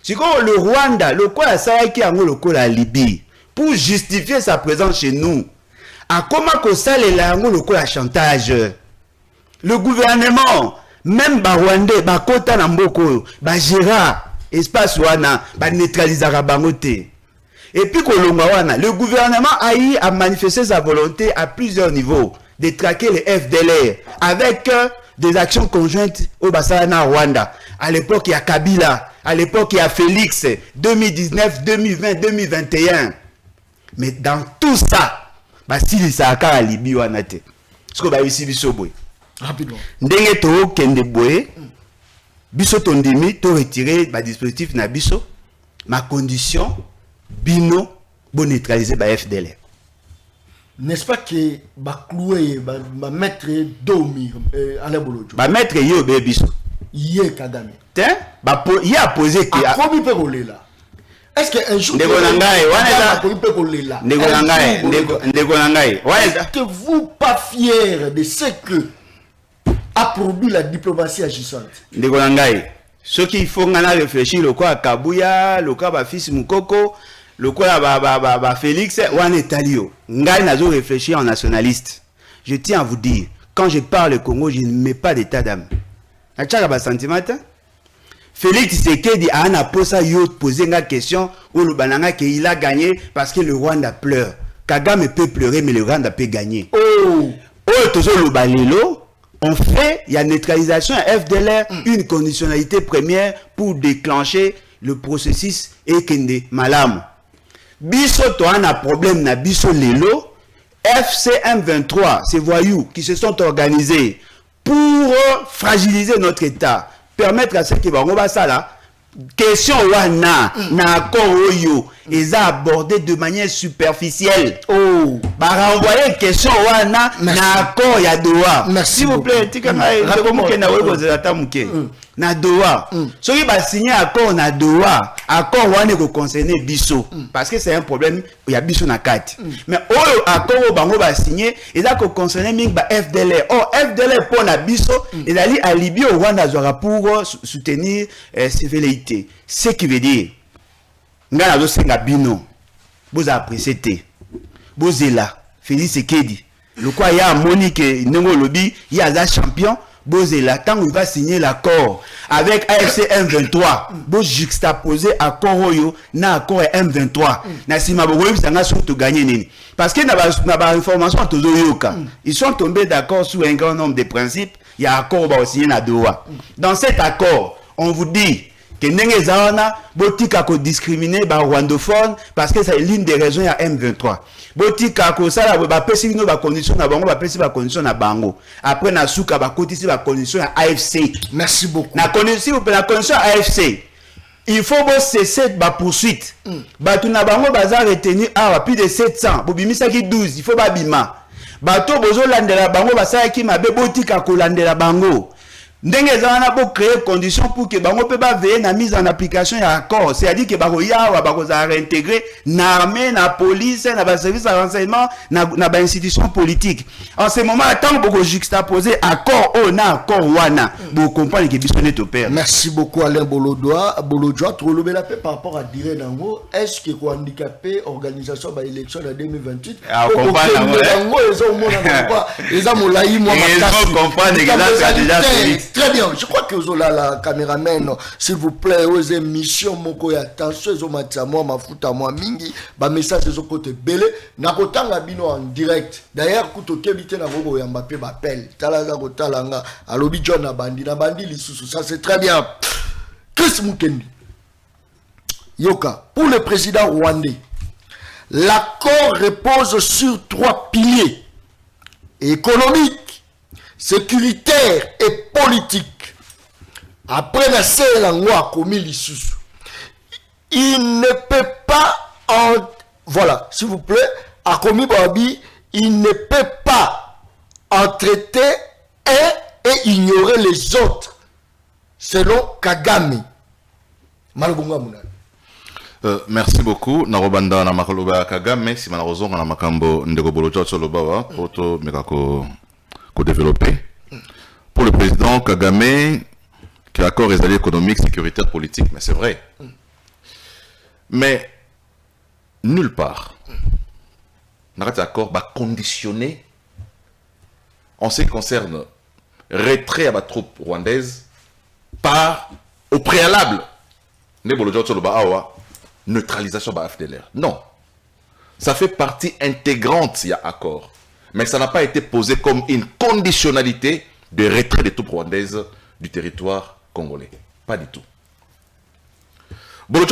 c'est comme le Rwanda, le quoi ça qui a le Libye, pour justifier sa présence chez nous. À comment que ça les langues le chantage. Le gouvernement, même Rwandais, Kota Namboko, Gérard, espace wana, neutralisera bangote. Et puis le gouvernement a manifesté sa volonté à plusieurs niveaux de traquer les FDLR avec des actions conjointes au Bassana Rwanda. À l'époque, il y a Kabila, à l'époque, il y a Félix, 2019, 2020, 2021. Mais dans tout ça, basilisa kaka Libye wana te siko bayebisi biso boye rapidement ndenge tokende boye biso tondimi to retirer ba dispositif na biso ma condition bino bon neutraliser ba FDLR. N'est-ce pas que ba clouer ba mettre domi Alain Bolodjo ba mettre yo be biso yé Kagame tiens ba y a posé que a komi pe kolela. Est-ce que un jour ndeko nangai wana komi pe kolela ndeko nangai est-ce que vous pas fier de ce que a produit la diplomatie agissante? Ndeko nangai ce qu'il faut ngana réfléchir le quoi Kabuya le quoi ba fils Mukoko le quoi ba Félix wana etalio ngai nazo réfléchir en nationaliste. Je tiens à vous dire quand je parle Congo je ne mets pas d'état d'âme. Na tchaka ba sentiment. Félix Tshisekedi a un posa yo poser une question où le bananga qu'il a gagné parce que le Rwanda pleure. Kagame peut pleurer mais le Rwanda peut gagner. Oh tozo le balelo on fait il y a neutralisation à FDLR une conditionnalité première pour déclencher le processus et kende malam. Biso to a un problème na biso lelo FCM 23 ces voyous qui se sont organisés pour fragiliser notre état. Permettre à ceux qui vont voir ça là, question wana na accord oyo ils a abordé de manière superficielle. Oh, bah renvoyer question wana na accord ya Doha. S'il vous plaît, na Doha. Soki ba signer accord na Doha, accord wana ko concerner biso parce que c'est un problème il y a biso na kati. Mais oyo accord bango ba signer, ils a ko concerner ming ba FDLR. Oh, FDLR pour na biso, ils ali à Libye au Rwanda zora pour soutenir ces velléités. Ce qui veut dire ngana zo senga bino boza apprécier te bozela Félix Tshisekedi le quoi ya Monique Nengo Lobi ya za champion bozela tant il va signer l'accord avec AFC M23 bo juxtaposer accord oyo na accord M23 na sima bo yebisa nga so to gagner nini parce que na ba information to yoka ils sont tombés d'accord sur un grand nombre de principes il y a accord ba signer na Doha. Dans cet accord on vous dit que ndenge zawana botika ko discriminer ba rwandophone parce que c'est l'une des raisons ya M23 botika ko sala ba pesi no ba condition na bango ba pesi ba condition na bango après na suka ba kotisi ba condition ya AFC. Merci beaucoup. Na condition la condition AFC il faut cesser ba poursuite batu na bango baza retenir plus de 700 bobimisa ki 12 il faut ba bima bato bozo landela bango basala ki mabe botika ko landela bango. Ndenge zana pour créer conditions pour que bango peut pas veiller na mise en application ya accord, c'est-à-dire que bako yawa bako za réintégrer na armée, na police, na ba service de renseignement, na ba institution politique. En ce moment tant boko juxtaposer accord au na accord wana, vous comprenez que biso net opère. Merci beaucoup Alain Bolodjo, trop le bel appel par rapport à dire dango, est-ce que ko handicapé organisation ba élection de 2028 ah comprendre dango ils ont mona ils ont molai moi makasi. Ils comprendre exactement déjà Félix. Très bien, je crois que vous avez la caméraman, s'il vous plaît, aux émissions, moko ya attention, ils ont moi, mafuta moi mingi, ba message de côté belé, na kotanga bino en direct. D'ailleurs, kuto kebite na gogo ya Mbappé m'appelle. Talaga kotalanga, alobi John na bandi lisusu, ça c'est très bien. Chris Mukendi. Yoka, pour le président rwandais, l'accord repose sur 3 piliers: économique, sécuritaire et politique. Après la série commis l'issue, il ne peut pas voilà, s'il vous plaît, à commis Babi, il ne peut pas en traiter un et ignorer les autres, selon Kagame. Merci beaucoup. Narobanda na makaloba Kagame, si malheureusement on a makambo ndeko bolojo tsoloba poto mekako développer. Pour le président Kagame, que l'accord est allié économique, sécuritaire, politique, mais c'est vrai. Mais nulle part, cet accord va conditionner, en ce qui concerne retrait à la troupe rwandaise, par, au préalable, neutralisation de la FDLR. Non. Ça fait partie intégrante, il y a accord. Mais ça n'a pas été posé comme une conditionnalité de retrait des troupes rwandaises du territoire congolais. Pas du tout. Bon,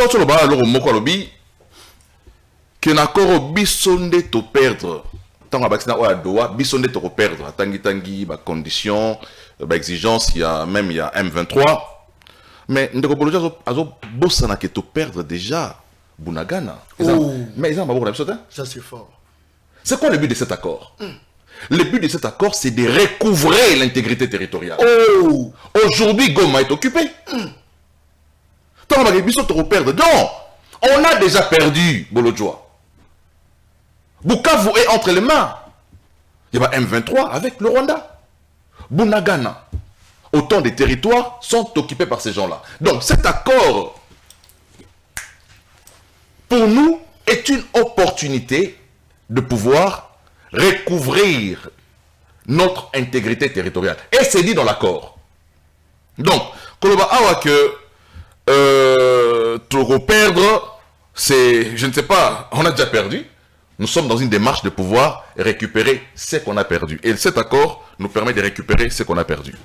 que l'accord bisonde to perdre tant accident ou à Doha biso nde to perdre tangi ba condition ba exigence il y a M23 mais ndeko boloja azo bossa na que to perdre déjà Bunagana mais ils ont pas beaucoup ça c'est fort. C'est quoi le but de cet accord? Le but de cet accord, c'est de recouvrer l'intégrité territoriale. Aujourd'hui, Goma est occupé. Non, on a déjà perdu Bolodjoa. Bukavu est entre les mains. Il y a M23 avec le Rwanda. Bunagana. Autant de territoires sont occupés par ces gens-là. Donc cet accord, pour nous, est une opportunité de pouvoir recouvrir notre intégrité territoriale. Et c'est dit dans l'accord. Donc, Koloba Awa que trop perdre, c'est, je ne sais pas, on a déjà perdu. Nous sommes dans une démarche de pouvoir récupérer ce qu'on a perdu. Et cet accord nous permet de récupérer ce qu'on a perdu.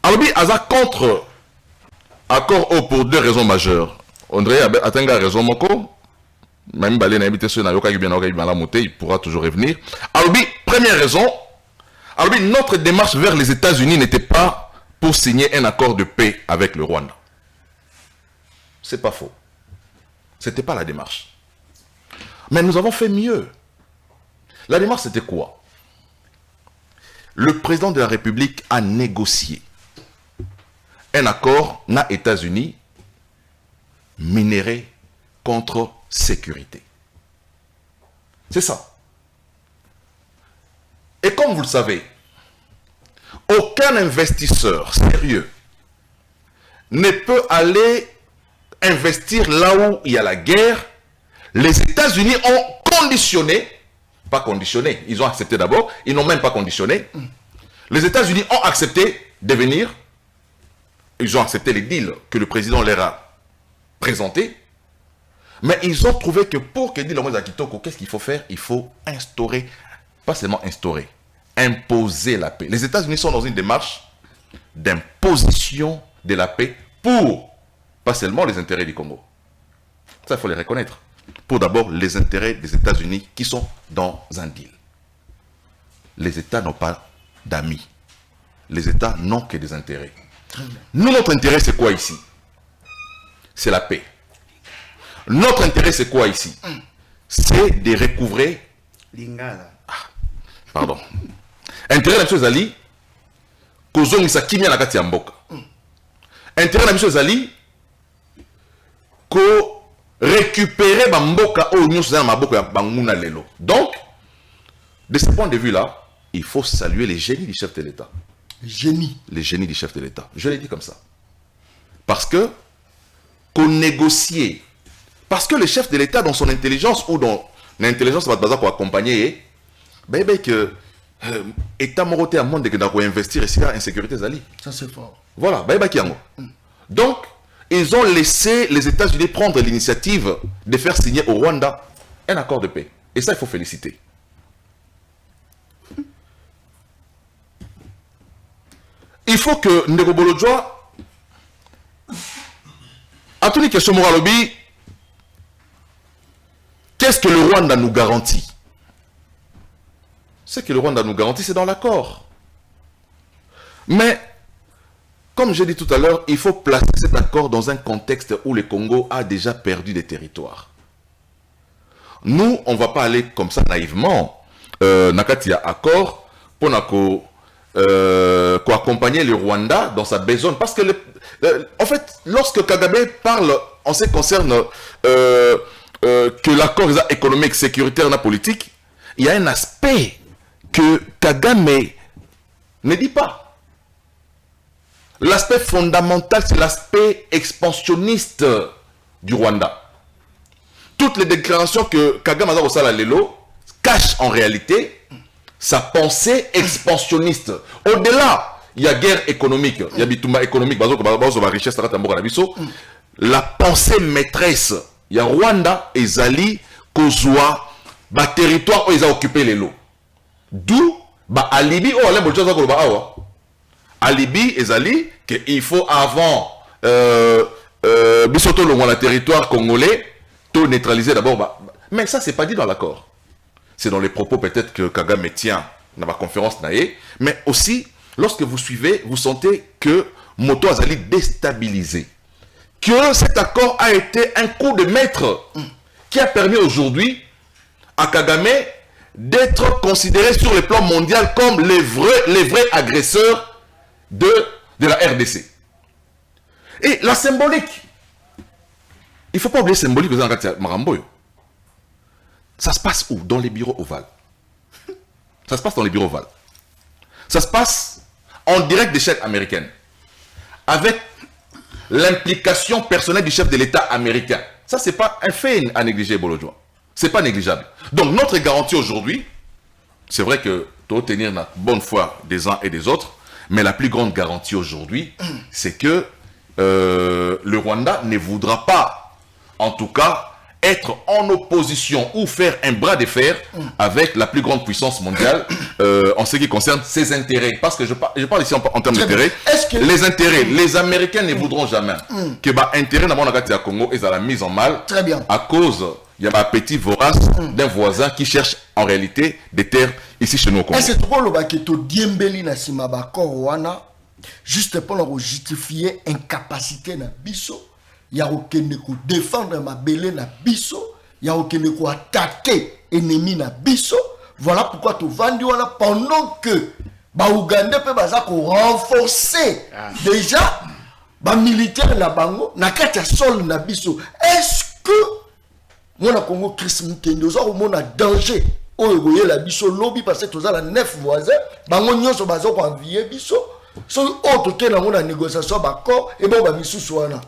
Alobi Aza contre accord pour deux raisons majeures. André Atenga raison moko. Même Balé n'a habité sur Nayoka il pourra toujours revenir. Alobi, première raison, Alobi, notre démarche vers les États-Unis n'était pas pour signer un accord de paix avec le Rwanda. C'est pas faux. C'était pas la démarche. Mais nous avons fait mieux. La démarche c'était quoi? Le président de la République a négocié un accord na États-Unis minéré contre sécurité. C'est ça. Et comme vous le savez, aucun investisseur sérieux ne peut aller investir là où il y a la guerre. Les États-Unis ont conditionné, pas conditionné, ils ont accepté d'abord, ils n'ont même pas conditionné. Les États-Unis ont accepté de venir, ils ont accepté les deals que le président leur a présentés. Mais ils ont trouvé que pour que dit le à Kitoko, qu'est-ce qu'il faut faire? Il faut instaurer, pas seulement instaurer, imposer la paix. Les États-Unis sont dans une démarche d'imposition de la paix pour, pas seulement les intérêts du Congo. Ça, il faut les reconnaître. Pour d'abord les intérêts des États-Unis qui sont dans un deal. Les États n'ont pas d'amis. Les États n'ont que des intérêts. Nous, notre intérêt, c'est quoi ici? C'est la paix. Notre intérêt, c'est quoi ici? C'est de recouvrer... Lingala. Pardon. Intérêt de M. Zali, kozongisa kimia na kati ya mboka. Intérêt de M. Zali, ko récupérer ba mboka o nyuso na maboko ya banguna lelo. Donc, de ce point de vue-là, il faut saluer les génies du chef de l'État. Les génies du chef de l'État. Je l'ai dit comme ça. Parce que, qu'on négocie. Parce que le chef de l'État, dans son intelligence ou dans l'intelligence va pour accompagner, ben que État moroté à monde de qu'on investir ici à insécurité zali. Ça c'est fort. Voilà, ben qui yango. Donc ils ont laissé les États-Unis prendre l'initiative de faire signer au Rwanda un accord de paix. Et ça il faut féliciter. Il faut que Ndeko Bolodjoa a tenu question moralobi. Qu'est-ce que le Rwanda nous garantit? Ce que le Rwanda nous garantit, c'est dans l'accord. Mais, comme j'ai dit tout à l'heure, il faut placer cet accord dans un contexte où le Congo a déjà perdu des territoires. Nous, on ne va pas aller comme ça naïvement. Nakati a accord pour accompagner le Rwanda dans sa besogne. Parce que, en fait, lorsque Kagame parle en ce qui concerne... que l'accord économique, sécuritaire et politique, il y a un aspect que Kagame ne dit pas. L'aspect fondamental, c'est l'aspect expansionniste du Rwanda. Toutes les déclarations que Kagame a au Lelo cachent en réalité sa pensée expansionniste. Au-delà, il y a guerre économique, il y a bitumba économique, la pensée maîtresse. Il y a Rwanda et Zali, Kozwa, ba territoire où ils ont occupé les lots. D'où, ba alibi, oh, allez, bolcha zakolo ba awa. Alibi et Zali, qu'il faut avant, bisoto le territoire congolais, tout neutraliser d'abord. Mais ça, c'est pas dit dans l'accord. c'est dans les propos peut-être que Kagame tient dans ma conférence naïe, mais aussi, lorsque vous suivez, vous sentez que Moto Azali déstabilisé. Que cet accord a été un coup de maître qui a permis aujourd'hui à Kagame d'être considéré sur le plan mondial comme les vrais agresseurs de la RDC. Et la symbolique, il ne faut pas oublier la symbolique de Maramboyo. Ça se passe où? Dans les bureaux ovales. Ça se passe dans les bureaux ovales. Ça se passe en direct des chaînes américaines. Avec l'implication personnelle du chef de l'État américain. Ça, ce n'est pas un fait à négliger, Bolodjoa. Ce n'est pas négligeable. Donc, notre garantie aujourd'hui, c'est vrai que tu dois tenir la bonne foi des uns et des autres, mais la plus grande garantie aujourd'hui, c'est que le Rwanda ne voudra pas, en tout cas, être en opposition ou faire un bras de fer avec la plus grande puissance mondiale en ce qui concerne ses intérêts. Parce que je parle ici en termes d'intérêts. Les intérêts, les Américains ne voudront jamais que l'intérêt de la Congo est à la mise en mal à cause il y a un petit vorace d'un voisin qui cherche en réalité des terres ici chez nous au Congo. Est-ce que juste pour justifier incapacité na biso? Il y a aucun défendre ma belé na biso, il y a aucun attaquer ennemi na biso. Voilà pourquoi tu vendu pendant que ba Ougandais peut baza ko renforcer déjà ba militaire na bango na kati ya sol na biso. Est-ce que mon Congo Christ Mutende zo mo na danger o egoye la biso lobby parce que toza la 9 voisins bango nyonso baza ko envier biso. So autre que la négociation d'accord et bon ba misusu wana.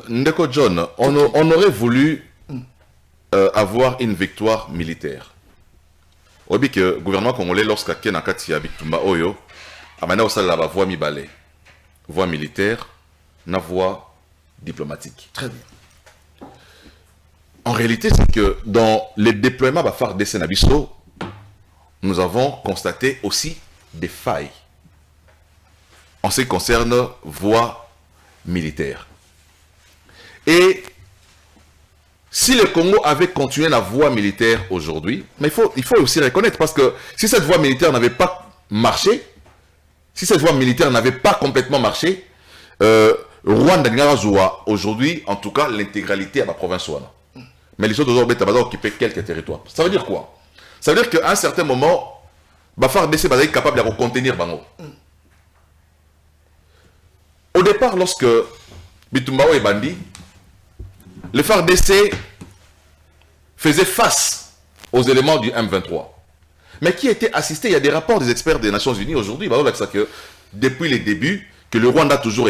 Ndeko John, on aurait voulu avoir une victoire militaire. On dit que le gouvernement congolais, lorsqu'il y a un Bitumba Oyo, a la voie mi-balai. Voie militaire, na voie diplomatique. Très bien. En réalité, c'est que dans les déploiements de FARDC Nabiso, nous avons constaté aussi des failles en ce qui concerne voie militaire. Et si le Congo avait continué la voie militaire aujourd'hui, mais il faut aussi reconnaître, parce que si cette voie militaire n'avait pas marché, si cette voie militaire n'avait pas complètement marché, Rwanda n'aurait aujourd'hui, en tout cas, l'intégralité à la province Ouana. Mais les autres aujourd'hui ont occupé quelques territoires. Ça veut dire quoi? Ça veut dire qu'à un certain moment, FARDC est capable de contenir Bango. Au départ, lorsque Bitumbao est bandit, le FARDC faisait face aux éléments du M23. Mais qui était assisté, il y a des rapports des experts des Nations Unies aujourd'hui, que depuis les débuts, que le Rwanda a toujours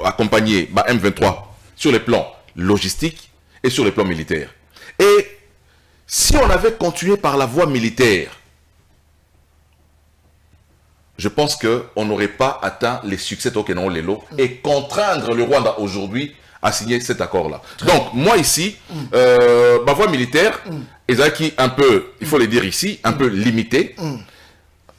accompagné M23 sur les plans logistiques et sur les plans militaires. Et si on avait continué par la voie militaire, je pense qu'on n'aurait pas atteint les succès et contraindre le Rwanda aujourd'hui à signer cet accord-là. Donc, moi ici, ma voie militaire, est un peu, il faut le dire ici, un peu limitée.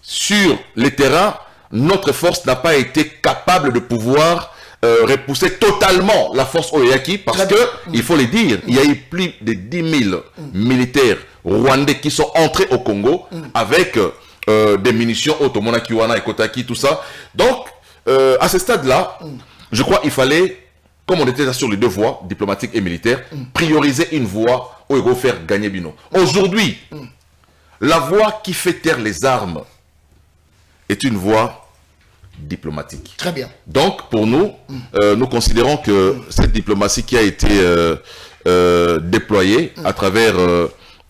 Sur les terrains, notre force n'a pas été capable de pouvoir repousser totalement la force Oyaki parce que, il faut le dire, il y a eu plus de 10 000 militaires rwandais qui sont entrés au Congo avec des munitions Otomona Kiwana et Kotaki, tout ça. Donc, à ce stade-là, je crois qu'il fallait, comme on était sur les deux voies, diplomatiques et militaires, prioriser une voie où il faut faire gagner Bino. Aujourd'hui, la voie qui fait taire les armes est une voie diplomatique. Très bien. Donc, pour nous, nous considérons que cette diplomatie qui a été déployée à travers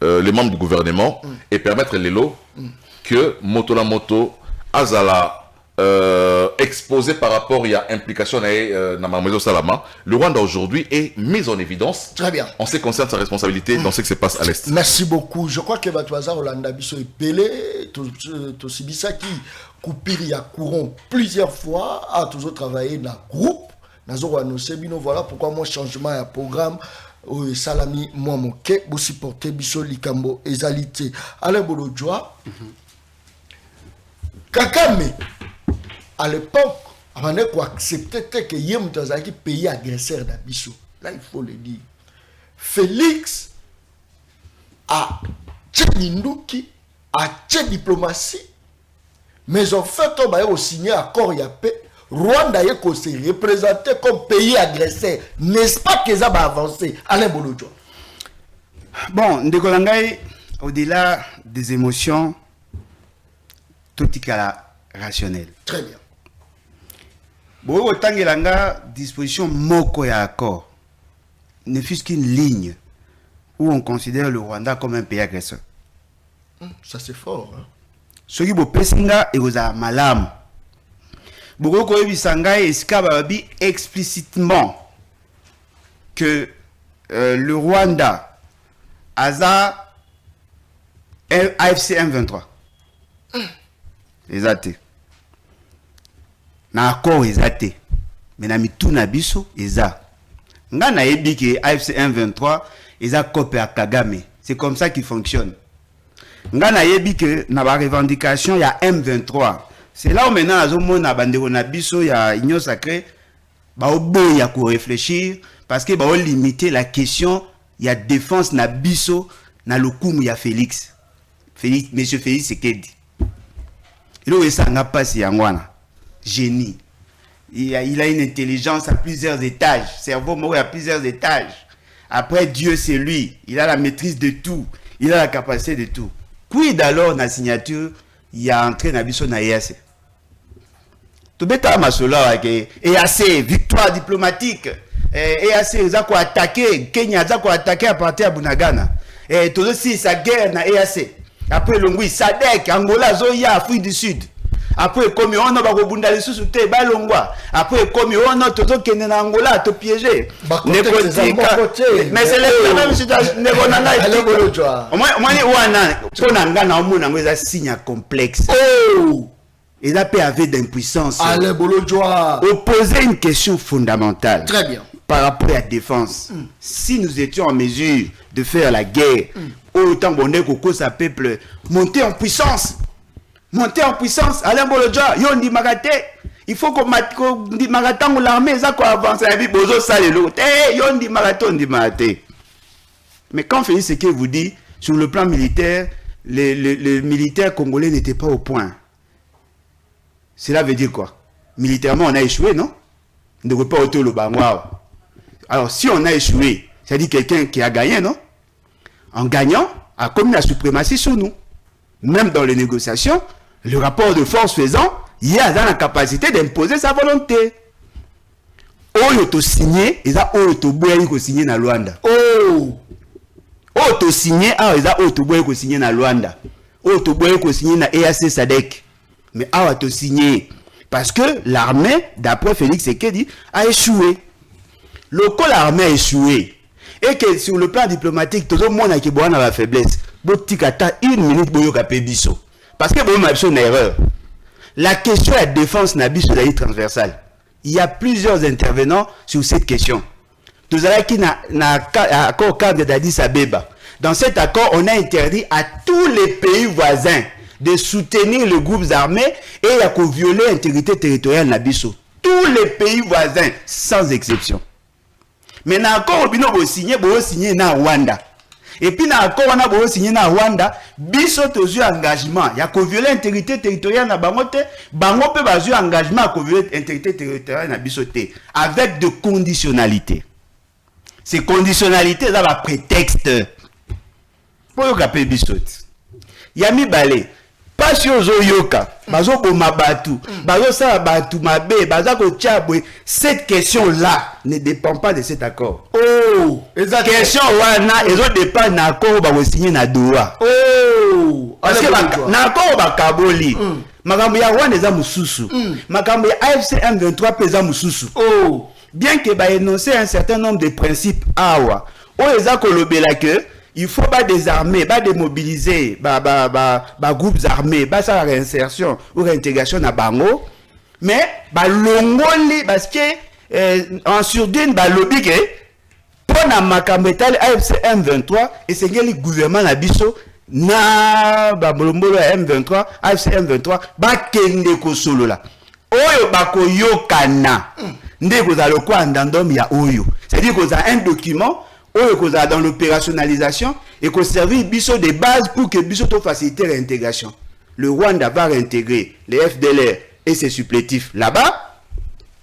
les membres du gouvernement et permettre les lots que Moto la Moto Azala exposé par rapport à l'implication de Mamezo Salama, le Rwanda aujourd'hui est mis en évidence. Très bien. En ce qui concerne sa responsabilité dans ce qui se passe à l'Est. Merci beaucoup. Je crois que Batouaza Rolanda Bisso est pelé, Tosibisa qui coupé à courant plusieurs fois, a toujours travaillé dans le groupe. Voilà pourquoi mon changement à programme. Salami moi moke vous supporter biso likambo ezalité Alain Bolodjoa Kagame à l'époque avant de accepter que yem tazaki pays agresseur d'Abisso. Là il faut le dire. Félix a Ninduki, à diplomatie. Mais en fait, on va signer accord ya paix. Rwanda est représenté comme pays agresseur. N'est-ce pas que ça va avancer? Alain Bolodjo. Bon, Ndekolangai, au-delà des émotions, tout est rationnel. Très bien. Bon, autant que l'anga disposition moko ya accord, ne fût-ce qu'une ligne où on considère le Rwanda comme un pays agresseur. Ça c'est fort. Hein? Ce qui est pesinga et aux malam. Beaucoup ko ebisanga eskababi explicitement que le Rwanda aza AFC M23. Exacté. Na accord exacté. Mais na mituna biso eza. Nga na yebi que AFC M23 eza copé à Kagame. C'est comme ça qu'il fonctionne. Nga na yebi que na ba revendication ya M23. C'est là où maintenant azomona bandeko na biso ya Union Sacrée ba oboya ko réfléchir parce que ba o limiter la question ya défense na biso na lokumu ya Félix. Monsieur Félix Sekedi. Il a esanga passe yangwana. Génie. Il a une intelligence à plusieurs étages. Cerveau mort à plusieurs étages. Après Dieu c'est lui. Il a la maîtrise de tout. Il a la capacité de tout. Quid alors na signature il a entré na biso na EAC. Tout beta masola ke EAC victoire diplomatique. EAC za ko attaquer Kenya za ko attaquer à partir de Bunagana. Et tout aussi sa guerre na EAC. Après Longui Sadek Angola Zoya Afrique du Sud. Après comme on a bakobunda les sous te balongwa. Après comme on a toto kende na Angola to piéger. Mais c'est la même situation ne bonanga et moi wana pona ngana omona ngweza signe complexe. Oh, et la paix avait d'impuissance. Allez Bolodjoa. Poser une question fondamentale. Très bien. Par rapport à la défense. Si nous étions en mesure de faire la guerre, autant bonné que sa peuple monter en puissance. Monter en puissance, Alain Bolodjoa, yondi magate. Il faut qu'on dit marathon l'armée, ça quoi avancer la vie, bozo sale l'autre. Eh, yondi marathon di magate. Mais quand Félix Sekedi vous dit, sur le plan militaire, les militaires congolais n'étaient pas au point. Cela veut dire quoi? Militairement, on a échoué, non? On ne devrait pas ôter le bangwao. Alors, si on a échoué, ça dit quelqu'un qui a gagné, non? En gagnant, a commis la suprématie sur nous. Même dans les négociations, le rapport de force faisant, il y a dans la capacité d'imposer sa volonté. Oyo signé, ils ont oyo boye signé na Luanda. Oh! Oyo signé, ils ont oyo signé na Luanda. Oyo boye signé na EAC Sadek. Mais oyo signé parce que l'armée, d'après Félix Sekedi, a échoué. Le coup l'armée a échoué. Et que sur le plan diplomatique, tout le monde a qui boit la faiblesse. Botikata une minute boyo kapé biso. Parce que bon une erreur. La question de la défense n'a biso d'ailleurs transversale. Il y a plusieurs intervenants sur cette question. Tout à qui n'a accord cadre d'Addis Abeba. Dans cet accord, on a interdit à tous les pays voisins de soutenir les groupes armés et à violer l'intégrité territoriale na biso. Tous les pays voisins, sans exception. Mais dans l'accord, on a signé na Rwanda. Et puis dans l'accord, on a signé na Rwanda, biso tozu engagement. Il y a qu'on violer l'intégrité territoriale na bangote, bangope bazu engagement à violer l'intégrité territoriale na bisote. Avec de conditionnalités. Ces conditionnalités, ça va prétexte. Pour yo kapé bisote. Yami balé. Pas sur Zoyoka, bazo bomabatu, bazo sa batu mabe, bazo ko tchabwe. Cette question-là ne dépend pas de cet accord. Oh, cette question wana, ils ont dépend d'un accord ba signé na Doha. Oh, parce que na accord ba kaboli. Makambo ya Rwanda za mususu. Makambo ya AFC M23 pesa mususu. Oh, bien que ba énoncer un certain nombre de principes awa. O eza ko lobela que il faut pas désarmer, pas démobiliser, groupes armés, pas ça la réinsertion ou réintégration na bango, mais longoli parce que en surdine lobby que pour na makambetal AFC M23 et c'est le gouvernement na biso na bolombolo M23 AFC M23 kende ko solo la oyo bakoyokana ndeko za lokwa ndandom ya oyo, c'est-à-dire que ça un document dans l'opérationnalisation et qu'on servir biso des bases pour que biso to faciliter l'intégration. Le Rwanda va réintégrer les FDLR et ses supplétifs là-bas.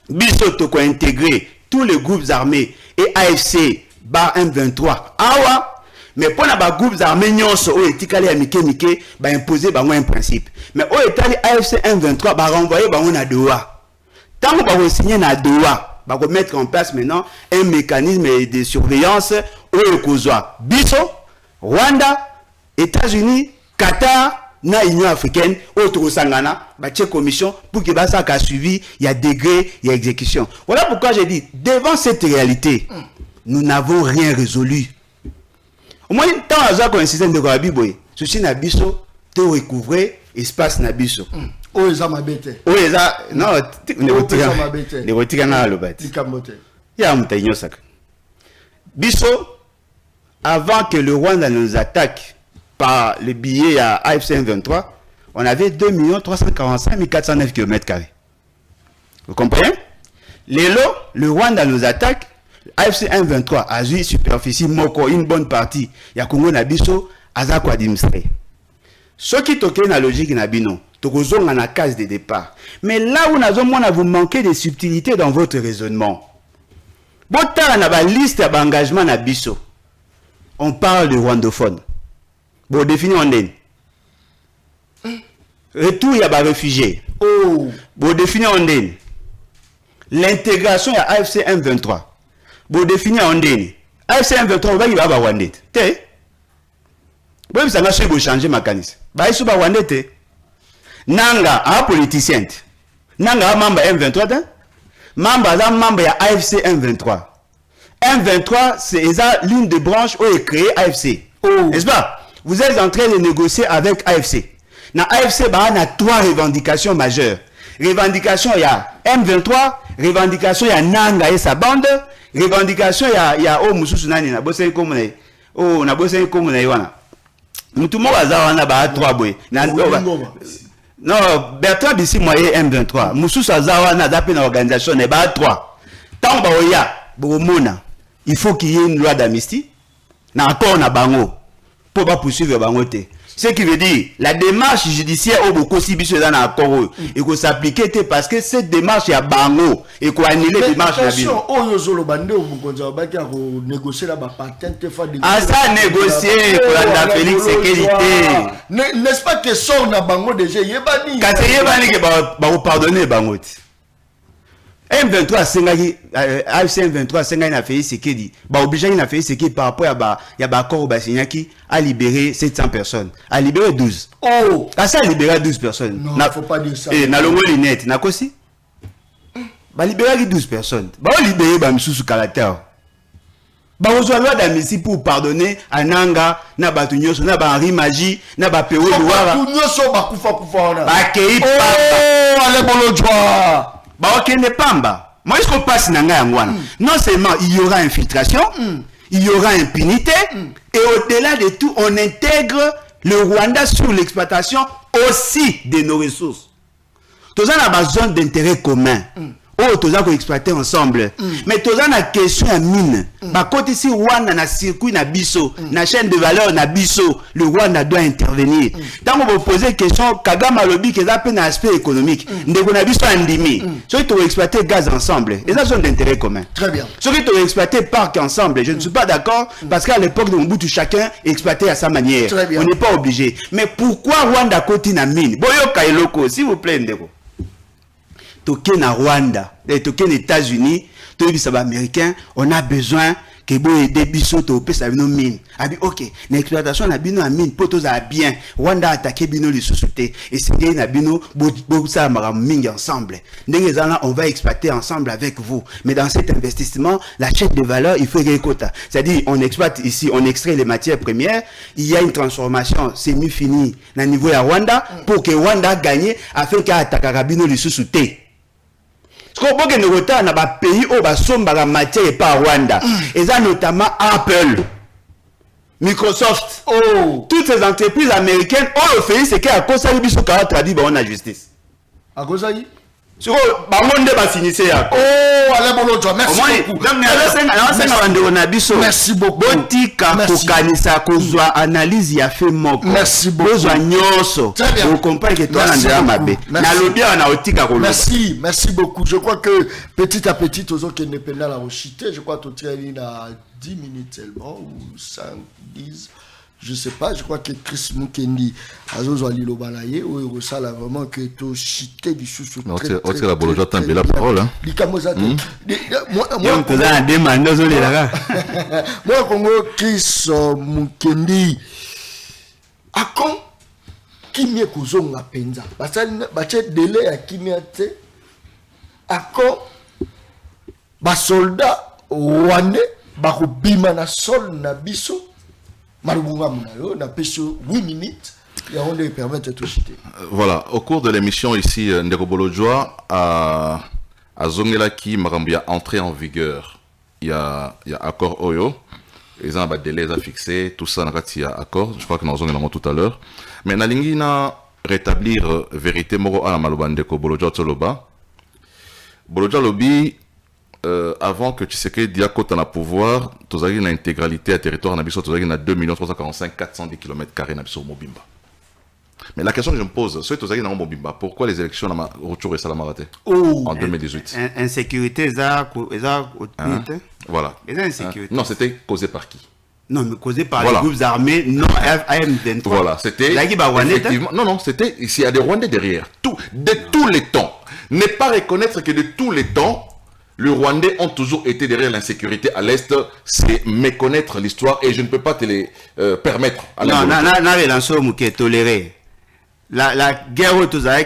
Biso to ko intégrer tous les groupes armés et AFC bar M23 awa. Mais pour les groupes armés nyonso o etikali ya mike ba imposer ba un principe. Mais o etali AFC M23 ba renvoyer ba on a Doha. Tant que ba signer na Doha, ba mettre en place maintenant un mécanisme de surveillance au ekozwa biso, Rwanda, États-Unis, Qatar na Union africaine autre sangana ba commission pour que ça a suivi, il y a degré, il y a exécution. Voilà pourquoi j'ai dit devant cette réalité, nous n'avons rien résolu. Au moins tant à un système de Biboy, ceci na biso te recouvrer espace na biso. Oh eza mabete. Oh eza non ne retira na lobati. Likambote. Ya mutainyo saka. Biso avant que le Rwanda nous attaque par le billet à AFC M23, on avait 2 345 409 km². Vous comprenez? Le Rwanda nous attaque, AFC M23 a joué superficie moko une bonne partie. Ya Congo na biso aza ko administrer. Ce qui toke na logique na bino, tokozonga na case de départ. Mais là où nazomona vous manquez de subtilité dans votre raisonnement. Botala na ba liste ya engagement na biso. On parle de rwandophone. Bon, définir en ligne. Retour, il y a des réfugiés. Oh. Bon, définir en ligne. L'intégration, il y a AFC M23. Bon, définir en ligne. AFC M23, il va y avoir Rwandais. T'es? Bon, ça va changer ma mécanisme. Bah, il va Rwandais. Nanga, un politicien. Nanga, un membre M23. Membre, un membre, il y a AFC M23. M23, c'est l'une des branches où est créé AFC. Oh. N'est-ce pas? Vous êtes en train de négocier avec AFC. Dans AFC, il y a 3 revendications majeures. Revendication, il y a M23. Revendication, il y a Nanga et sa bande. Revendication, il y a Oh, Moussou Sunani, na bosse comme oh, na bosse comme Wana. Tout le monde a 3 boy. Non, Bertrand Bissi moyen M23. Moussou Sazawana d'appel une organisation, il y a 3. Tant que ya, il faut qu'il y ait une loi d'amnistie. Na encore na bango. Pour pas poursuivre bangote. Ce qui veut dire la démarche judiciaire au beaucoup si biso dans accord et que s'appliquer parce que cette démarche ya bango et qu'on annuler démarche na bino. Oh yozolo bande au Bukonza ba ki négocier la patente fa de. Ah ça négocier pour la Félix sécurité. N'est-ce pas que sort na bango déjà yebani. Quand yebani que ba pardonner bangote. M23 sengaki AFC M23 sengaki na fait Sekedi ba obligé na fait Sekedi par rapport ya ba accord ba signaki à libérer 700 personnes à libérer 12. Oh ça a libéré 12 personnes. Non, faut pas dire ça. Et na longo linette na kosi ba libérer 12 personnes ba libérer ba misusu caractère ba ozo loi d'amnistie pour pardonner à Nanga na ba tunyoso na ba Henri Magie na ba Péo Louara tunyoso ba kufa ona ba kei pa allez bolo joie. Bah ok n'est pas moi est-ce qu'on passe nanga yangwana non seulement il y aura infiltration il y aura impunité et au-delà de tout on intègre le Rwanda sur l'exploitation aussi de nos ressources. Tous on a besoin d'intérêt commun. Oh, tous on exploiter ensemble. Mais tous on a question à mine. Bah côté si Rwanda na circuit na biso, na chaîne de valeur na biso, le Rwanda doit intervenir. Tant qu'on vous poser question, Kagame lobby qui est un aspect économique. Ndeko na biso andimi. Ceux qui ont exploité gaz ensemble, et ça sont d'intérêt commun. Très bien. Ceux qui ont exploité parc ensemble, je ne suis pas d'accord parce qu'à l'époque de Mobutu chacun exploitait à sa manière. On n'est pas obligé. Mais pourquoi Rwanda côté na mine? Boyo Kailoko, s'il vous plaît Ndeko. Token à Rwanda, token aux États-Unis, tous les Américains, on a besoin que vous aider biso to pesa bino mine. Abi OK, l'exploitation na bino a mine pour tous à bien. Rwanda attaquer bino les sociétés et c'est na bino bo ça mara mingi ensemble. Ndenge zana on va exploiter ensemble avec vous. Mais dans cet investissement, la chaîne de valeur, il faut des quotas. C'est-à-dire on exploite ici, on extrait les matières premières, il y a une transformation semi-finie na niveau à Rwanda pour que Rwanda gagne afin qu'à attaquer bino les sociétés. Parce que nous avons un pays où la matière n'est pas Rwanda. Et ça notamment Apple, Microsoft, toutes ces entreprises américaines ont fait ce qu'à cause de ce qu'on a traduit dans la justice. À cause de Sur Bamonde va s'initier. Oh, Alain Bolodjo, merci beaucoup. Merci beaucoup. Botika kokanisa kozwa analyse ya fait moko. Merci beaucoup. Kozwa nyoso. Vous comprenez que toi na mabe. Na lobia na otika ko. Merci beaucoup. Je crois que petit à petit tozo que ne pena la rochité, je crois que tu as à 10 minutes seulement ou 5 10. Je sais pas, je crois que Chris Mukendi Azozo Lilo Balaye ou Rosala vraiment que tu chité du sous la Bolodjo t'as la parole hein. Moi Congo Chris Mukendi akon kimie kozonga penza bache délai ya kimia te akon ba soldat rwandais ba kobima na sol na biso. Voilà, au cours de l'émission ici, Ndeko Bolodjo a Zongela qui Marambia entré en vigueur. Il y a accord Oyo, ils ont un délai fixé, tout ça, il y a accord, je crois que nous avons tout à l'heure. Mais Nalingi na rétablir vérité moro à la Maloba Ndeko Bolodjo Toloba. Bolodjo Lobi. Avant que Tshisekedi Diako dans le pouvoir, tu as une intégralité à territoire, tu as 2 345 410 km² na Mobimba. Mais la question que je me pose, c'est que dans Mobimba, pourquoi les élections ont retourné ça en 2018? Insécurité, voilà. Non, c'était causé par qui? Non, mais causé par les groupes armés non AM23. Voilà, c'était effectivement. Non, c'était il y a des Rwandais derrière. De tous les temps. Ne pas reconnaître que de tous les temps, les Rwandais ont toujours été derrière l'insécurité à l'Est, c'est méconnaître l'histoire et je ne peux pas te les permettre. Non, toléré. La guerre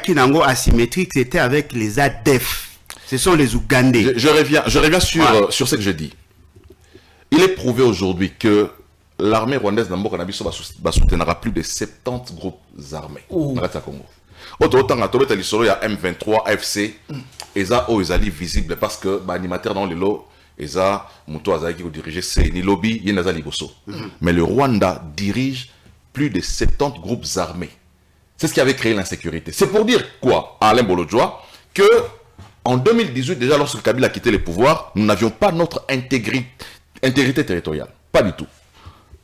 qui n'est asymétrique, c'était avec les ADF. Ce sont les Ougandais. Je reviens sur ce que je dis. Il est prouvé aujourd'hui que l'armée rwandaise va soutenir plus de 70 groupes armés dans le Congo. Autant que il y a M23, AFC, Eza o ezali visible parce que l'animateur dans le lot, Eza Mouto Azaki qui dirige c'est ni lobby Yenaza Liboso. Mais le Rwanda dirige plus de 70 groupes armés. C'est ce qui avait créé l'insécurité. C'est pour dire quoi à Alain Bolodjo que en 2018 déjà lorsque Kabila a quitté le pouvoir, nous n'avions pas notre intégrité territoriale, pas du tout.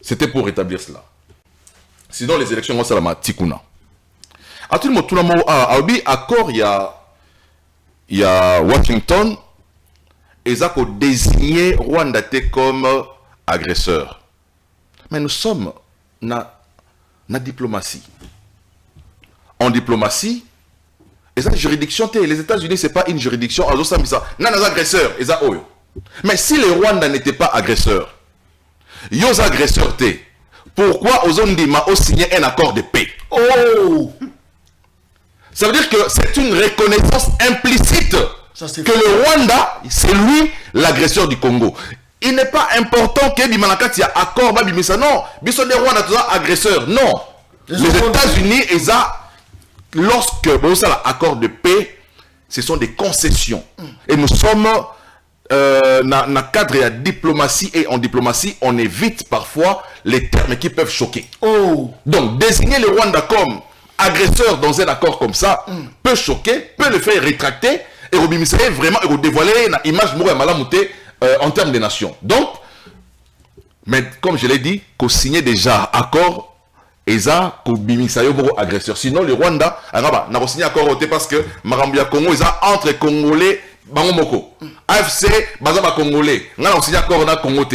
C'était pour rétablir cela. Sinon les élections vont s'alama tikuna. À tout le monde, tout le monde a accord il y a Washington, ils ont désigné Rwanda comme agresseur. Mais nous sommes dans la diplomatie. En diplomatie, les juridictions, les États-Unis, ce n'est pas une juridiction. Ils ont des agresseurs. Mais si les Rwandais n'étaient pas agresseurs, ils sont agresseurs. Pourquoi ils ont signé un accord de paix? Oh! Ça veut dire que c'est une reconnaissance implicite que le Rwanda, c'est lui l'agresseur du Congo. Il n'est pas important que Bimanakati a accord, non, Bisson des Rwanda sont agresseurs. Non. Les États-Unis, lorsque vous avez l'accord de paix, ce sont des concessions. Et nous sommes dans le cadre de la diplomatie, et en diplomatie, on évite parfois les termes qui peuvent choquer. Oh. Donc, désigner le Rwanda comme agresseur dans un accord comme ça peut choquer, peut le faire rétracter et rebimisser vraiment et dévoiler une image en termes de nation. Donc, mais comme je l'ai dit, qu'on signe déjà accord et ça, qu'on bimisa agresseur. Sinon, le Rwanda, n'a pas signé accord parce que Marambia Congo, ils ont entre Congolais, Bangomoko, AFC, Bazaba Congolais, n'a pas signé accord dans Congo.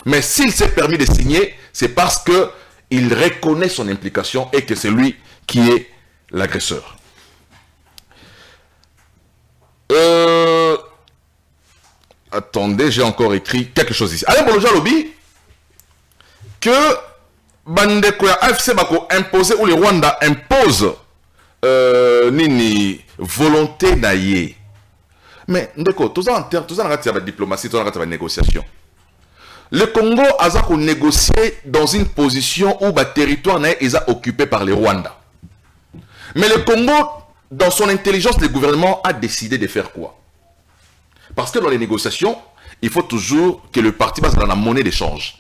Mais s'il s'est permis de signer, c'est parce que il reconnaît son implication et que c'est lui qui est l'agresseur. Attendez, j'ai encore écrit quelque chose ici. Alain Bolodjo Lobi que Bandeko ya AFC bako imposer ou le Rwanda impose nini volonté naïe. Mais ndeko, tout ça en diplomatie, tout ça en négociation. Le Congo a négocié dans une position où le territoire est occupé par le Rwanda. Mais le Congo, dans son intelligence, le gouvernement a décidé de faire quoi? Parce que dans les négociations, il faut toujours que le parti base dans la monnaie d'échange.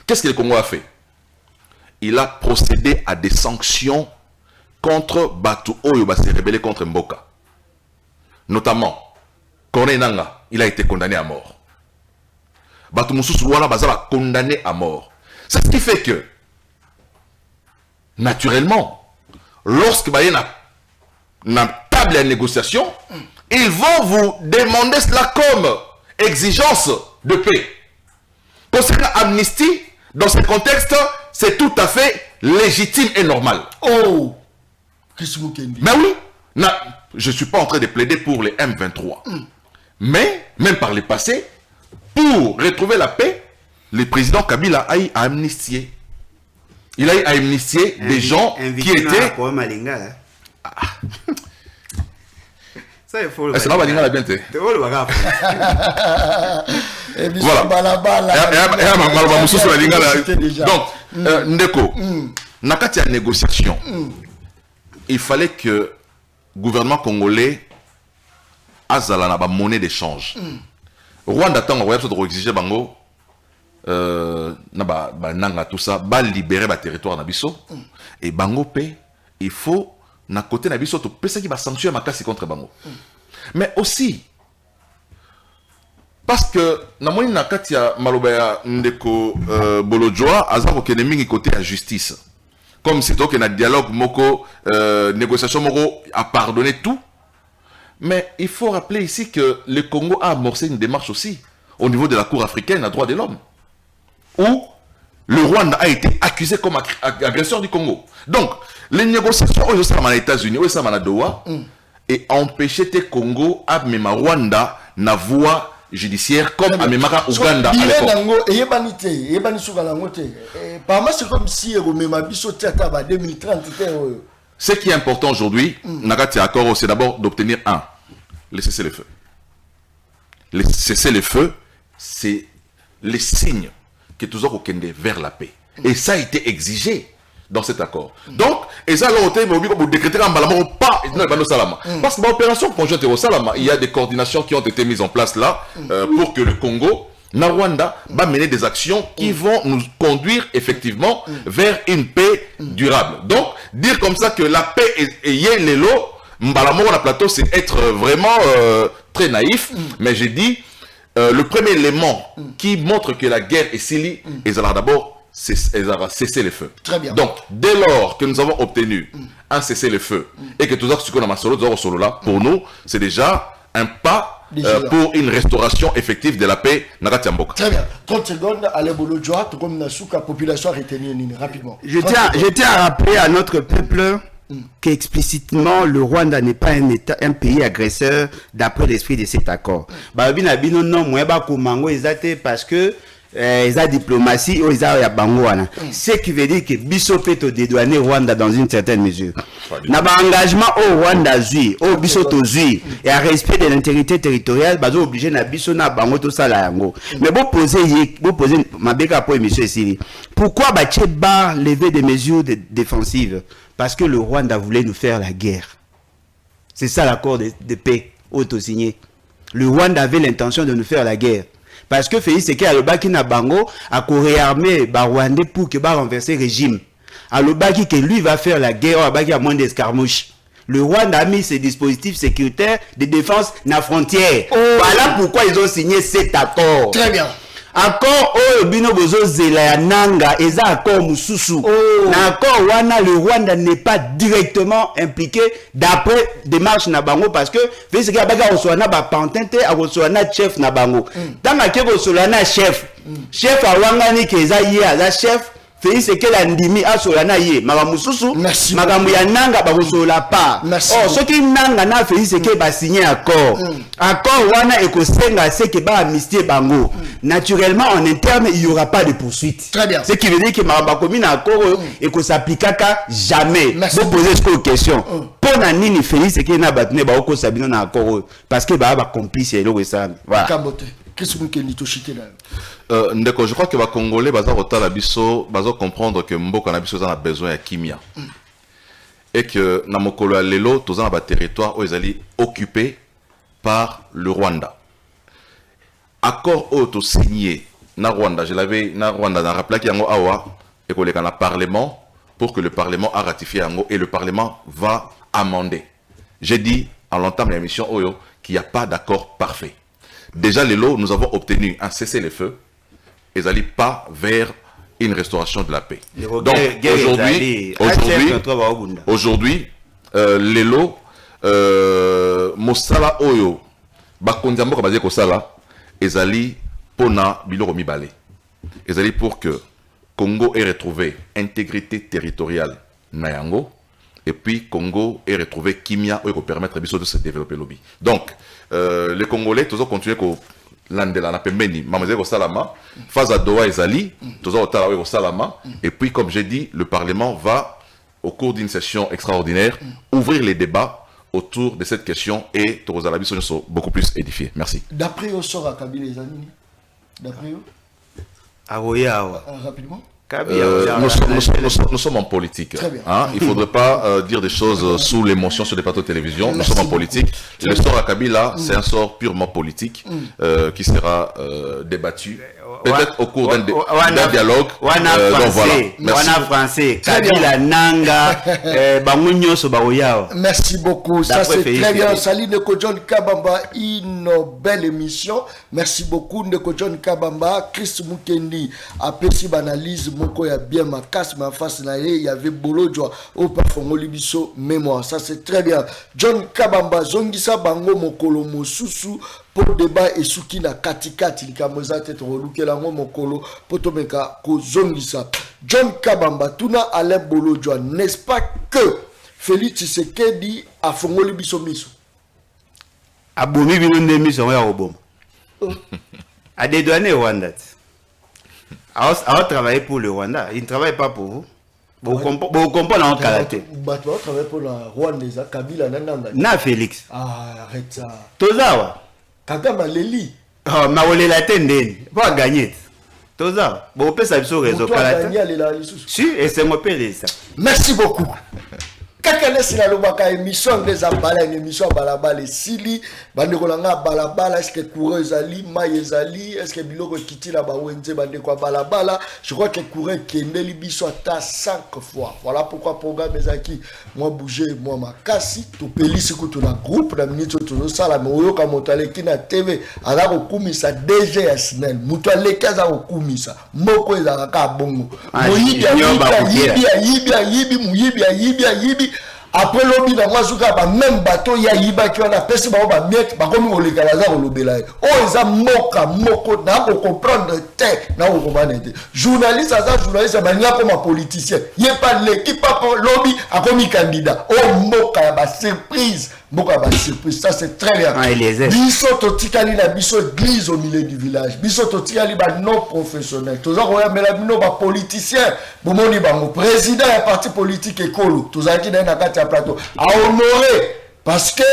Qu'est-ce que le Congo a fait? Il a procédé à des sanctions contre Batu Oyo, s'est rebellé contre Mboka. notamment Corneille Nangaa, il a été condamné à mort. Bato Moussousou Wana Bazala condamné à mort. C'est ce qui fait que, naturellement, lorsque il y a une table à négociation, ils vont vous demander cela comme exigence de paix. Concernant l'amnistie, dans ce contexte, c'est tout à fait légitime et normal. Oh, qu'est-ce que vous dites? Mais oui, je ne suis pas en train de plaider pour les M23. Mais, même par le passé, pour retrouver la paix, le président Kabila a amnistié. Il a amnistié des gens qui étaient... Ça, il faut le c'est là que la bien. Donc, Ndeko, nakati ya négociation, il fallait que le gouvernement congolais azala na ba monnaie d'échange. Rwanda tango wa so exiger bango na ba nanga tout ça, ba libérer ba territoire na biso et bango pe il faut na côté na biso to pesa ki ba sanction makasi contre bango. Mais aussi parce que na moni na kati ya maloba ya Ndeko Bolojwa azako kene mingi côté ya justice. Comme c'est donc un dialogue moko négociation moko a pardonné tout. Mais il faut rappeler ici que le Congo a amorcé une démarche aussi au niveau de la Cour africaine des droits de l'homme, où le Rwanda a été accusé comme agresseur du Congo. Donc, les négociations aux États-Unis, aux Doha, et empêcher le Congo à même Rwanda na voie judiciaire comme à même Ouganda à l'époque. Ce qui est important aujourd'hui, c'est d'abord d'obtenir le cessez-le-feu. Le cessez-le-feu, c'est le signe que tous autres vers la paix. Et ça a été exigé dans cet accord. Donc, et ça, vous décrétez pas parce que l'opération conjointe au Salama, il y a des coordinations qui ont été mises en place là pour que le Congo, na Rwanda, va mener des actions qui vont nous conduire effectivement vers une paix durable. Donc, dire comme ça que la paix est yélélo, Mbalamoro la plateau, c'est être vraiment très naïf, mais j'ai dit, le premier élément qui montre que la guerre est scellée, et ça d'abord cesser le feu. Très bien. Donc, dès lors que nous avons obtenu un cesser le feu, et que tout ça, ce qu'on a solo là, pour nous, c'est déjà un pas pour une restauration effective de la paix. Très bien. 30 secondes, allez, Bolojwa, tout comme Nasuka, population retenue rapidement. Je tiens à rappeler à notre peuple qu'explicitement le Rwanda n'est pas un pays agresseur d'après l'esprit de cet accord. Parce que ils ont diplomatie ou ils ont bangoana. Ce qui veut dire que biso peut dédouaner Rwanda dans une certaine mesure. N'a pas engagement au Rwanda zui, au biso to zui et à respect de l'intégrité territoriale, bazo obligé na biso na bango to sala yango. Mais vous posez ma beka pour monsieur Siri. Pourquoi bache bar lever des mesures défensives? Parce que le Rwanda voulait nous faire la guerre. C'est ça l'accord de paix auto-signé. Le Rwanda avait l'intention de nous faire la guerre. Parce que Félix Tshisekedi a le na bango a réarmé Rwandais pour que renverser le régime. A le que lui va faire la guerre à moins d'escarmouches. Le Rwanda a mis ses dispositifs sécuritaires de défense na frontière. Voilà pourquoi ils ont signé cet accord. Très bien. Accord bino bozo zela ya nanga eza accord mususu. Na accord wana le Rwanda n'est pas directement impliqué d'après démarche na bango parce que Félix Tshisekedi abaka oswana ba pantente akoswana chef na bango. Tanga ke koswana chef awangani ke eza ye aza chef Félix Tshisekedi andimi asolana ye makambo mususu makambo ya nanga bakosola pa. Soki nanga na Félix Tshisekedi ba signer accord. Accord wana ekosenga c'est que ba amnistie bango. Naturellement en interne il y aura pas de poursuite. Très bien. Ce qui veut dire que makambo komina accord s'appliquera jamais. Vous posez cette question. Pour na nini Félix Tshisekedi na batune ba oko sabino na accord parce que ba complice et le ça. Voilà. Qu'est-ce que vous dites là? Ndeko, je crois que les Congolais vont comprendre que Mboka Nabiso a besoin de kimia. Et que Namokolo Lelo, tous un territoire où ils allaient occupés par le Rwanda. Accord auto signé na Rwanda, je l'avais na Rwanda, na rappelé qu'il y a un awa et qu'on est dans le Parlement pour que le Parlement a ratifié et le Parlement va amender. J'ai dit en l'entame de l'émission Oyo qu'il n'y a pas d'accord parfait. Déjà, nous avons obtenu un cessez-le-feu et n'allez pas vers une restauration de la paix. Donc, aujourd'hui, lelo, Mosala Oyo, Bakondiambo Kabazé Kosala, ezali pona biloko mibale. Ezali pour que Congo ait retrouvé intégrité territoriale Nayango, et puis Congo ait retrouvé Kimia qui permettre à de se développer lobby. Donc, les Congolais, tous continuer que l'andela na pembeni, mamazé ko salama, phase à Doha ezali, tous otala ko salama, et puis comme j'ai dit, le Parlement va au cours d'une session extraordinaire ouvrir les débats autour de cette question et Torozalabi sont beaucoup plus édifiés. Merci. D'après eux, sort à Kabila les amis. D'après eux. Rapidement. Nous sommes en politique. Hein? Il ne faudrait pas dire des choses sous l'émotion sur des plateaux de télévision. Nous sommes en politique. Le sort à Kabila, c'est un sort purement politique qui sera débattu. Peut-être au cours d'un dialogue. Donc voilà. Merci beaucoup. Ça c'est très bien. Salut Ndeko John Kabamba, une belle émission. Merci beaucoup Ndeko John Kabamba. Chris Mukendi a pessi analyse moko ya bien ma casse ma face na il y avait Bolodjo au parfum Libiso mémoire. Ça c'est très bien. John Kabamba zongisa bango mokolo mosusu pour débat et souki na katikati likamoza tete rolukela ngo mokolo potomeka ko zongisa. John Kabamba tuna Alain Bolodjo, n'est-ce pas que Félix Tshisekedi a fongoli biso miso abomi bilonde miso ya oboma a dédouané Rwanda. Alors travailler pour le Rwanda, il ne travaille pas pour vous. Vous comprenez en karaté. Vous travaillez pour la Rwanda, Kabila Nanda. Na Félix. Ah, arrête ça. Tozawa. Kagama Leli. Oh, ma ole la tendeni. Pour gagner. Tozawa. Bon, peut ça biso réseau karaté. Si, et c'est mon père ça. Merci beaucoup. Kakane sila lobaka émission des abala une émission balabala sili bandeko langa balabala est-ce que coureur ezali mai ezali est-ce que biloko kiti la ba wenze bandeko balabala je crois que coureur kendeli biso ata 5 fois voilà pourquoi programme ezaki moi bouger moi makasi to pelisi ko na groupe na minute to sala moyo ka motale kina TV ala ko kumisa DG ya Sinel muto alekaza ko kumisa moko ezaka ka bongo moyibi yibi après l'obi na mwazuka ba même bateau ya yiba ki on a pesi ba ba miette ba komi oleka la za olobela o eza moka moko na ko comprendre te na ko comprendre te journaliste ba nya comme politicien yé pas l'équipe pas lobby a komi candidat o moka ba surprise moka ba surprise ça c'est très bien biso totikali na biso église au milieu du village biso totikali ba non professionnel toza ko ya mela bino ba politicien bomoni ba mo président ya parti politique écolo tozaki na kati plateau à honorer parce que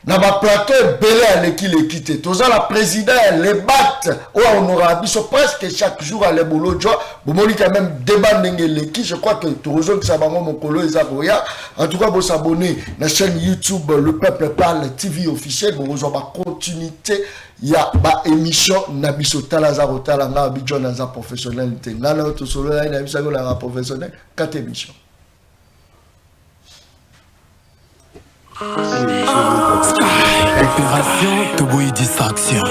na ba plateau belé à l'équité toza la président les batte ou honorer biso presque chaque jour à les Bolodjo bomoni quand même débat ndenge je crois que tozo que ça bango mokolo ezakoya en tout cas vous s'abonner na chaîne YouTube Le Peuple Parle TV officiel bon vous ba continuité ya ba émission na biso talaza rotala na bijo na za professionnel te ngana to solo na biso na professionnel 4 émissions. Opération Toboy Distraction.